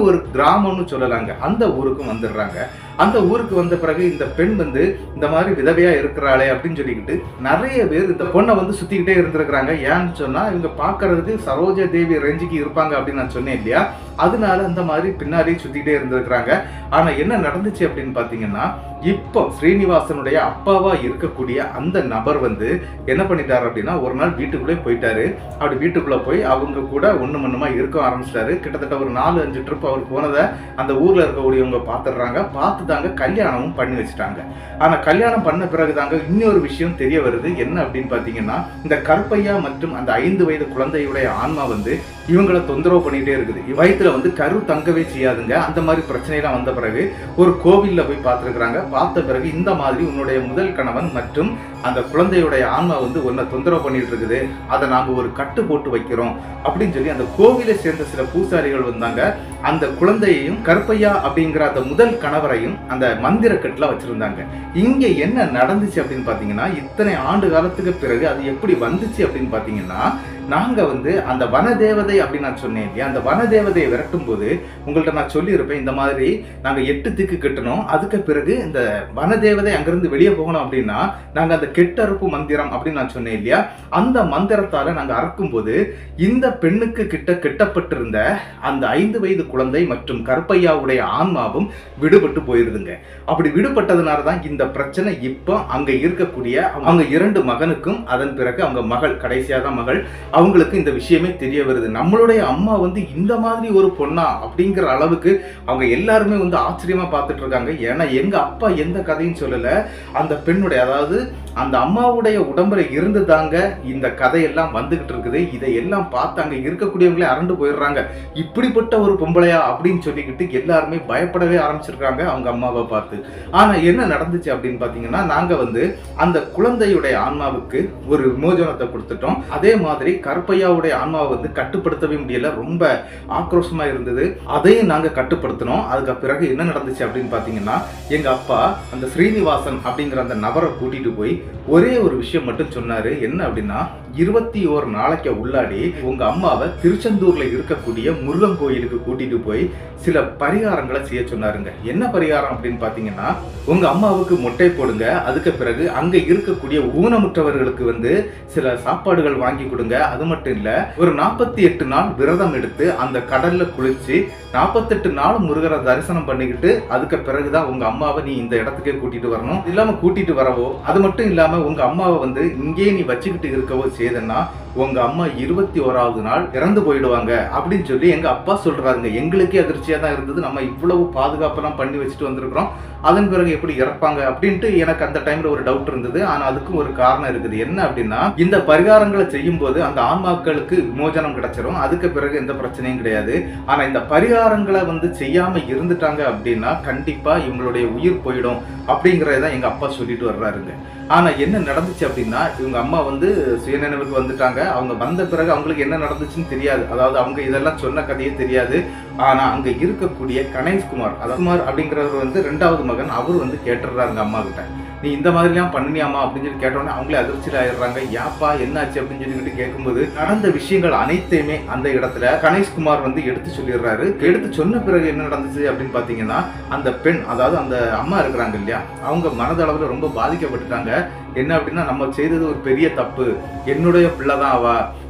ஒரு கிராமம்னு சொல்லலாங்க, அந்த ஊருக்கும் வந்துடுறாங்க. அந்த ஊருக்கு வந்த பிறகு இந்த பெண் வந்து இந்த மாதிரி விதவையா இருக்கிறாளே அப்படின்னு சொல்லிக்கிட்டு நிறைய பேர் இந்த பொண்ணை வந்து சுத்திக்கிட்டே இருந்திருக்கிறாங்க. ஏன்னு சொன்னா, இவங்க பாக்குறதுக்கு சரோஜா தேவி ரேஞ்சுக்கு இருப்பாங்க அப்படின்னு நான் சொன்னேன் இல்லையா, அதனால அந்த மாதிரி பின்னாடி சுத்திக்கிட்டே இருந்திருக்கிறாங்க. ஆனா என்ன நடந்துச்சு அப்படின்னு பாத்தீங்கன்னா, இப்போ ஸ்ரீனிவாசனுடைய அப்பாவா இருக்கக்கூடிய அந்த நபர் வந்து என்ன பண்ணிட்டாரு அப்படின்னா, ஒரு நாள் வீட்டுக்குள்ளே போயிட்டாரு. அப்படி வீட்டுக்குள்ள போய் அவங்க கூட ஒண்ணுமா இருக்க ஆரம்பிச்சிட்டாரு. கிட்டத்தட்ட ஒரு 4-5 ட்ரிப் அவர் போனதை அந்த ஊர்ல இருக்கக்கூடியவங்க பாத்துடுறாங்க. பார்த்து தாங்க கல்யாணமும் பண்ணி வச்சுட்டாங்க. ஆனா கல்யாணம் பண்ண பிறகு தாங்க இன்னொரு விஷயம் தெரிய வருது. என்ன அப்படின்னு பாத்தீங்கன்னா, இந்த கருப்பையா மற்றும் அந்த 5 வயது குழந்தையுடைய ஆன்மா வந்து இவங்களை தொந்தரவு பண்ணிட்டே இருக்குது. வயிற்றுல வந்து கரு தங்கவே செய்யாதுங்க. அந்த மாதிரி பிரச்சனைலாம் வந்த பிறகு ஒரு கோவில்ல போய் பார்த்துருக்குறாங்க. பார்த்த பிறகு இந்த மாதிரி உன்னுடைய முதல் கணவன் மற்றும் அந்த குழந்தையுடைய ஆன்மா வந்து உன்னை தொந்தரவு பண்ணிட்டு இருக்குது, அதை நாங்க ஒரு கட்டு போட்டு வைக்கிறோம் அப்படின்னு சொல்லி அந்த கோவிலை சேர்ந்த சில பூசாரிகள் வந்தாங்க. அந்த குழந்தையையும் கருப்பையா அப்படிங்கிற அந்த முதல் கணவரையும் அந்த மந்திர கட்டுல வச்சிருந்தாங்க. இங்க என்ன நடந்துச்சு அப்படின்னு பாத்தீங்கன்னா, இத்தனை ஆண்டு காலத்துக்கு பிறகு அது எப்படி வந்துச்சு அப்படின்னு பாத்தீங்கன்னா, நாங்க வந்து அந்த வனதேவதை அப்படின்னு நான் சொன்னேன் இல்லையா, அந்த வனதேவதையை விரட்டும் போது உங்கள்ட்ட நான் சொல்லியிருப்பேன், இந்த மாதிரி நாங்க 8 திக்கு கட்டணும், அதுக்கு பிறகு இந்த வனதேவதை அங்கிருந்து வெளியே போகணும் அப்படின்னா நாங்க அந்த கெட்டறுப்பு மந்திரம் அப்படின்னு நான் சொன்னேன் இல்லையா, அந்த மந்திரத்தால நாங்க அறுக்கும் போது இந்த பெண்ணுக்கு கெட்டப்பட்டிருந்த அந்த 5 வயது குழந்தை மற்றும் கருப்பையாவுடைய ஆன்மாவும் விடுபட்டு போயிருதுங்க. அப்படி விடுபட்டதுனால தான் இந்த பிரச்சனை இப்போ அங்க இருக்கக்கூடிய அவங்க 2 மகனுக்கும், அதன் பிறகு அவங்க மகள் கடைசியாக மகள் அவங்களுக்கு இந்த விஷயமே தெரிய வருது. நம்மளுடைய அம்மா வந்து இந்த மாதிரி ஒரு பொண்ணா அப்படிங்கிற அளவுக்கு அவங்க எல்லாருமே வந்து ஆச்சரியமா பார்த்துட்டு இருக்காங்க. ஏன்னா எங்க அப்பா எந்த கதையும் சொல்லல. அந்த பெண்ணுடைய, அதாவது அந்த அம்மாவுடைய உடம்புல இருந்து தாங்க இந்த கதையெல்லாம் வந்துகிட்டு இருக்குது. இதையெல்லாம் பார்த்து அங்க இருக்கக்கூடியவங்களே அரண்டு போயிடுறாங்க. இப்படிப்பட்ட ஒரு பொம்பளையா அப்படின்னு சொல்லிக்கிட்டு எல்லாருமே பயப்படவே ஆரம்பிச்சிருக்காங்க அவங்க அம்மாவை பார்த்து. ஆனா என்ன நடந்துச்சு அப்படின்னு பாத்தீங்கன்னா, நாங்க வந்து அந்த குழந்தையுடைய ஆன்மாவுக்கு ஒரு விமோசனத்தை கொடுத்துட்டோம். அதே மாதிரி கருப்பையாவுடைய ஆன்மாவை வந்து கட்டுப்படுத்தவே முடியல, ரொம்ப ஆக்ரோஷமா இருந்தது. அதையும் நாங்க கட்டுப்படுத்தினோம். அதுக்கு பிறகு என்ன நடந்துச்சு அப்படின்னு பாத்தீங்கன்னா, எங்க அப்பா அந்த ஸ்ரீனிவாசன் அப்படிங்கிற அந்த நபரை கூட்டிட்டு போய் ஒரே ஒரு விஷயம் மட்டும் சொன்னாரு. என்ன அப்படின்னா, 21 நாளைக்கு உள்ளாடி உங்க அம்மாவை திருச்செந்தூர்ல இருக்கக்கூடிய முருகன் கோயிலுக்கு கூட்டிட்டு போய் சில பரிகாரங்களை செய்ய சொன்னாருங்க. என்ன பரிகாரம் அப்படின்னு பாத்தீங்கன்னா, உங்க அம்மாவுக்கு மொட்டை போடுங்க, அதுக்கு பிறகு அங்க இருக்கக்கூடிய ஊனமுற்றவர்களுக்கு வந்து சில சாப்பாடுகள் வாங்கி கொடுங்க. அது மட்டும் இல்ல, ஒரு 48 நாள் விரதம் எடுத்து அந்த கடல்ல குளிச்சு 48 நாள் முருகரை தரிசனம் பண்ணிக்கிட்டு அதுக்கு பிறகுதான் உங்க அம்மாவை நீ இந்த இடத்துக்கே கூட்டிட்டு வரணும். இல்லாம கூட்டிட்டு வரவோ, அது மட்டும் இல்லாம உங்க அம்மாவை வந்து இங்கே நீ வச்சுக்கிட்டு இருக்கவோ செய்தன்னா உங்க அம்மா 21வது நாள் இறந்து போயிடுவாங்க அப்படின்னு சொல்லி எங்க அப்பா சொல்றாருங்க. எங்களுக்கே அதிர்ச்சியா தான் இருந்தது. நம்ம இவ்வளவு பாதுகாப்பெல்லாம் பண்ணி வச்சுட்டு வந்திருக்கிறோம், அதன் பிறகு எப்படி இறப்பாங்க அப்படின்ட்டு எனக்கு அந்த டைம்ல ஒரு டவுட் இருந்தது. ஆனா அதுக்கும் ஒரு காரணம் இருக்குது. என்ன அப்படின்னா, இந்த பரிகாரங்களை செய்யும் போது அந்த ஆன்மாக்களுக்கு விமோசனம் கிடைச்சிரும். அதுக்கு பிறகு எந்த பிரச்சனையும் கிடையாது. ஆனா இந்த பரிகாரங்களை வந்து செய்யாம இருந்துட்டாங்க அப்படின்னா கண்டிப்பா இவங்களுடைய உயிர் போயிடும் அப்படிங்கறதான் எங்க அப்பா சொல்லிட்டு வர்றாருங்க. ஆனா என்ன நடந்துச்சு அப்படின்னா, இவங்க அம்மா வந்து சுயநினைவுக்கு வந்துட்டாங்க. அவங்க வந்த பிறகு அவங்களுக்கு என்ன நடந்துச்சுன்னு தெரியாது. அதாவது அவங்க இதெல்லாம் சொன்ன கதையே தெரியாது. ஆனா அங்க இருக்கக்கூடிய கணேஷ்குமார், குமார் அப்படிங்கிறவர் வந்து 2வது மகன், அவர் வந்து கேட்டுறாருங்க அம்மா கிட்ட, நீ இந்த மாதிரி எல்லாம் பண்ணினியாமா அப்படின்னு சொல்லி கேட்டோன்னே அவங்களே அதிர்ச்சியில் ஆயிடுறாங்க. யாப்பா என்னாச்சு அப்படின்னு சொல்லிட்டு கேட்கும்போது நடந்த விஷயங்கள் அனைத்தையுமே அந்த இடத்துல கணேஷ்குமார் வந்து எடுத்து சொல்லிடுறாரு. எடுத்து சொன்ன பிறகு என்ன நடந்துச்சு அப்படின்னு பாத்தீங்கன்னா, அந்த பெண், அதாவது அந்த அம்மா இருக்கிறாங்க இல்லையா, அவங்க மனதளவுல ரொம்ப பாதிக்கப்பட்டுட்டாங்க. என்ன அப்படின்னா, நம்ம செய்தது ஒரு பெரிய தப்பு, என்னுடைய பிள்ளை தான் அவ,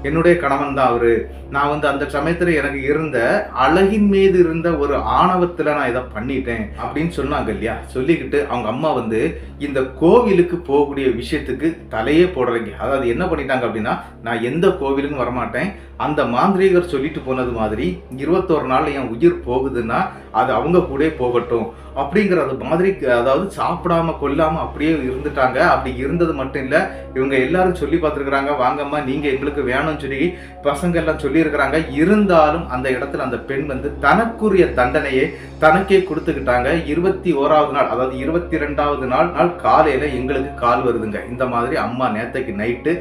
என்னுடைய கணவன் தான் அவரு, நான் வந்து அந்த சமயத்துல எனக்கு இருந்த அழகின் மீது இருந்த ஒரு ஆணவத்துல நான் இதை பண்ணிட்டேன் அப்படின்னு சொன்னாங்க இல்லையா. சொல்லிக்கிட்டு அவங்க அம்மா வந்து இந்த கோவிலுக்கு போகக்கூடிய விஷயத்துக்கு தலையே போடுறீங்க. அதாவது என்ன பண்ணிட்டாங்க அப்படின்னா, நான் எந்த கோவிலுக்கும் வரமாட்டேன், அந்த மாந்திரீகர் சொல்லிட்டு போனது மாதிரி 21 நாள் என் உயிர் போகுதுன்னா அது அவங்க கூட போகட்டும் அப்படிங்கிறது மாதிரி, அதாவது சாப்பிடாம கொல்லாம அப்படியே இருந்துட்டாங்க. அப்படி இருந்தது மட்டும் இல்ல, இவங்க எல்லாரும் சொல்லி பார்த்துருக்காங்க, வாங்கம்மா நீங்க எங்களுக்கு வேணும்னு சொல்லி பசங்க எல்லாம் சொல்லி இருக்கிறாங்க. இருந்தாலும் அந்த இடத்துல அந்த பெண் வந்து தனக்குரிய தண்டனையை தனக்கே கொடுத்துக்கிட்டாங்க. 21வது நாள், அதாவது 22வது நாள் காலையில எங்களுக்கு கால் வருதுங்க, இந்த மாதிரி அம்மா நேத்தைக்கு நைட்டு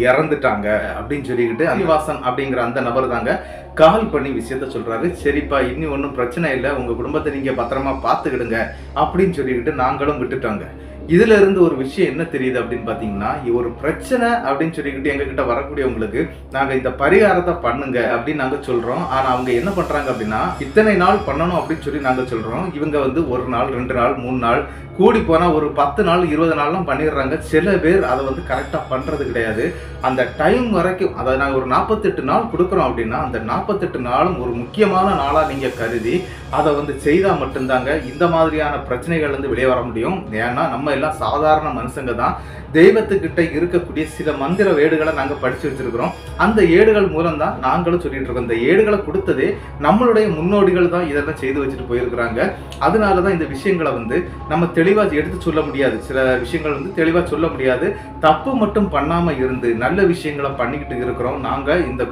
இறந்துட்டாங்க அப்படின்னு சொல்லிக்கிட்டு ஸ்ரீனிவாசன் அப்படிங்கிற அந்த நபர் தாங்க கால் பண்ணி விஷயத்த சொல்றாரு. சரிப்பா, இன்னும் ஒன்றும் பிரச்சனை இல்லை, உங்க குடும்பத்தை நீங்க பத்திரமா பார்த்துக்கிடுங்க அப்படின்னு சொல்லிக்கிட்டு நாங்களும் விட்டுட்டோங்க. இதுல இருந்து ஒரு விஷயம் என்ன தெரியுது அப்படின்னு பாத்தீங்கன்னா, ஒரு பிரச்சனை அப்படின்னு சொல்லிக்கிட்டு எங்க கிட்ட வரக்கூடியவங்களுக்கு நாங்க இந்த பரிகாரத்தை பண்ணுங்க அப்படின்னு நாங்க சொல்றோம். ஆனா அவங்க என்ன பண்றாங்க அப்படின்னா, இத்தனை நாள் பண்ணணும் அப்படின்னு சொல்லி நாங்க சொல்றோம். இவங்க வந்து 1 நாள் 2 நாள் 3 நாள் கூடி போனா ஒரு 10 நாள் 20 நாள்லாம் பண்ணிடுறாங்க. சில பேர் அதை வந்து கரெக்டா பண்றது கிடையாது. அந்த டைம் வரைக்கும், அதாவது நாங்க ஒரு 48 நாள் கொடுக்குறோம் அப்படின்னா அந்த 48 நாளும் ஒரு முக்கியமான நாளா நீங்க கருதி அதை வந்து செய்தா மட்டும்தாங்க இந்த மாதிரியான பிரச்சனைகள் வந்து வெளியே வர முடியும். ஏன்னா நம்ம எல்லாம் சாதாரண மனுஷங்க தான். தெய்வத்துக்கிட்ட இருக்கக்கூடிய சில மந்திர ஏடுகளை நாங்க படிச்சு வச்சிருக்கிறோம். அந்த ஏடுகள் மூலம் தான் நாங்களும் சொல்லிட்டு இருக்கோம். இந்த ஏடுகளை கொடுத்ததே நம்மளுடைய முன்னோடிகள் தான் இதெல்லாம் செய்து வச்சுட்டு போயிருக்கிறாங்க. அதனாலதான் இந்த விஷயங்களை வந்து நம்ம தெளிவா எடுத்து சொல்ல முடியாது. சில விஷயங்கள் வந்து தெளிவா சொல்ல முடியாது. தப்பு மட்டும் பண்ணாம இருந்து நல்ல விஷயங்களை பண்ணிக்கிட்டு இருக்கிறோம். நாங்க இந்த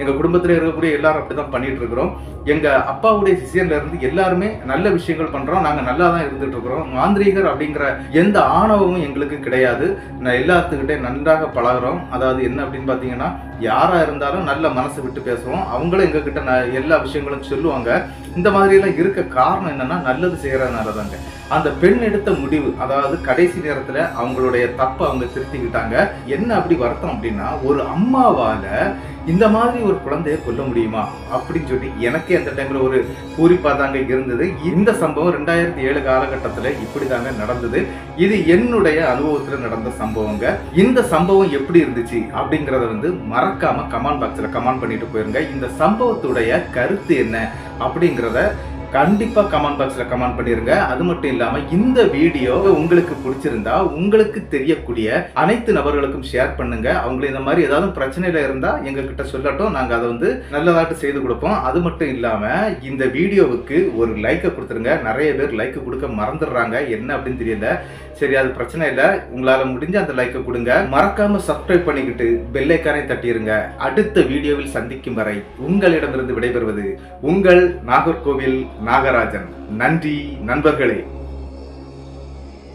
எங்க குடும்பத்துல இருக்கக்கூடிய எல்லாரும் அப்படிதான் பண்ணிட்டு இருக்கிறோம். எங்க அப்பாவுடைய சிஷியன்ல இருந்து எல்லாருமே நல்ல விஷயங்கள் பண்றோம். நாங்க நல்லா தான் இருந்துட்டு இருக்கிறோம். மாந்திரீகர் அப்படிங்கிற எந்த ஆணவமும் எங்களுக்கு கிடையாது. நான் எல்லாத்துக்கிட்டே நன்றாக பழகிறோம். அதாவது என்ன அப்படின்னு பாத்தீங்கன்னா, யாரா இருந்தாலும் நல்ல மனசு விட்டு பேசுவோம். அவங்களும் எங்க கிட்ட எல்லா விஷயங்களும் சொல்லுவாங்க. இந்த மாதிரி எல்லாம் இருக்க காரணம் என்னன்னா, நல்லது செய்யறதுனால தாங்க. அந்த பெண் எடுத்த முடிவு, அதாவது கடைசி நேரத்துல அவங்களுடைய தப்பை அவங்க திருத்திக்கிட்டாங்க. என்ன அப்படி வருத்தம் அப்படின்னா, ஒரு அம்மாவால இந்த மாதிரி ஒரு குழந்தைய கொல்ல முடியுமா அப்படின்னு சொல்லி எனக்கே அந்த டைம்ல ஒரு பூரிப்பா தாங்க இருந்தது. இந்த சம்பவம் 2007 காலகட்டத்துல இப்படிதாங்க நடந்தது. இது என்னுடைய அனுபவத்துல நடந்த சம்பவங்க. இந்த சம்பவம் எப்படி இருந்துச்சு அப்படிங்கறத வந்து மறக்காம கமெண்ட் பாக்ஸ்ல கமெண்ட் பண்ணிட்டு போயிருங்க. இந்த சம்பவத்துடைய கருத்து என்ன அப்படிங்கறத கண்டிப்பா கமெண்ட் பாக்ஸ்ல கமெண்ட் பண்ணிருங்க. அது மட்டும் இல்லாம இந்த வீடியோ உங்களுக்கு பிடிச்சிருந்தா உங்களுக்கு தெரியக்கூடிய அனைத்து நபர்களுக்கும் ஷேர் பண்ணுங்க. அவங்களுக்கு இந்த மாதிரி ஏதாவது பிரச்சனையில இருந்தா எங்க கிட்ட சொல்லட்டும், நாங்க அதை வந்து நல்லதாட்டு செய்து கொடுப்போம். அது மட்டும் இல்லாம இந்த வீடியோவுக்கு ஒரு லைக்கை கொடுத்துருங்க. நிறைய பேர் லைக் கொடுக்க மறந்துடுறாங்க, என்ன அப்படின்னு தெரியல. சரி, அது பிரச்சனை இல்லை, உங்களால முடிஞ்ச அந்த லைக்கை கொடுங்க. மறக்காம சப்ஸ்கிரைப் பண்ணிக்கிட்டு பெல் ஐகானை தட்டிருங்க. அடுத்த வீடியோவில் சந்திக்கும் வரை உங்களிடமிருந்து விடைபெறுவது உங்கள் நாகர்கோவில் நாகராஜன். நன்றி நண்பர்களே.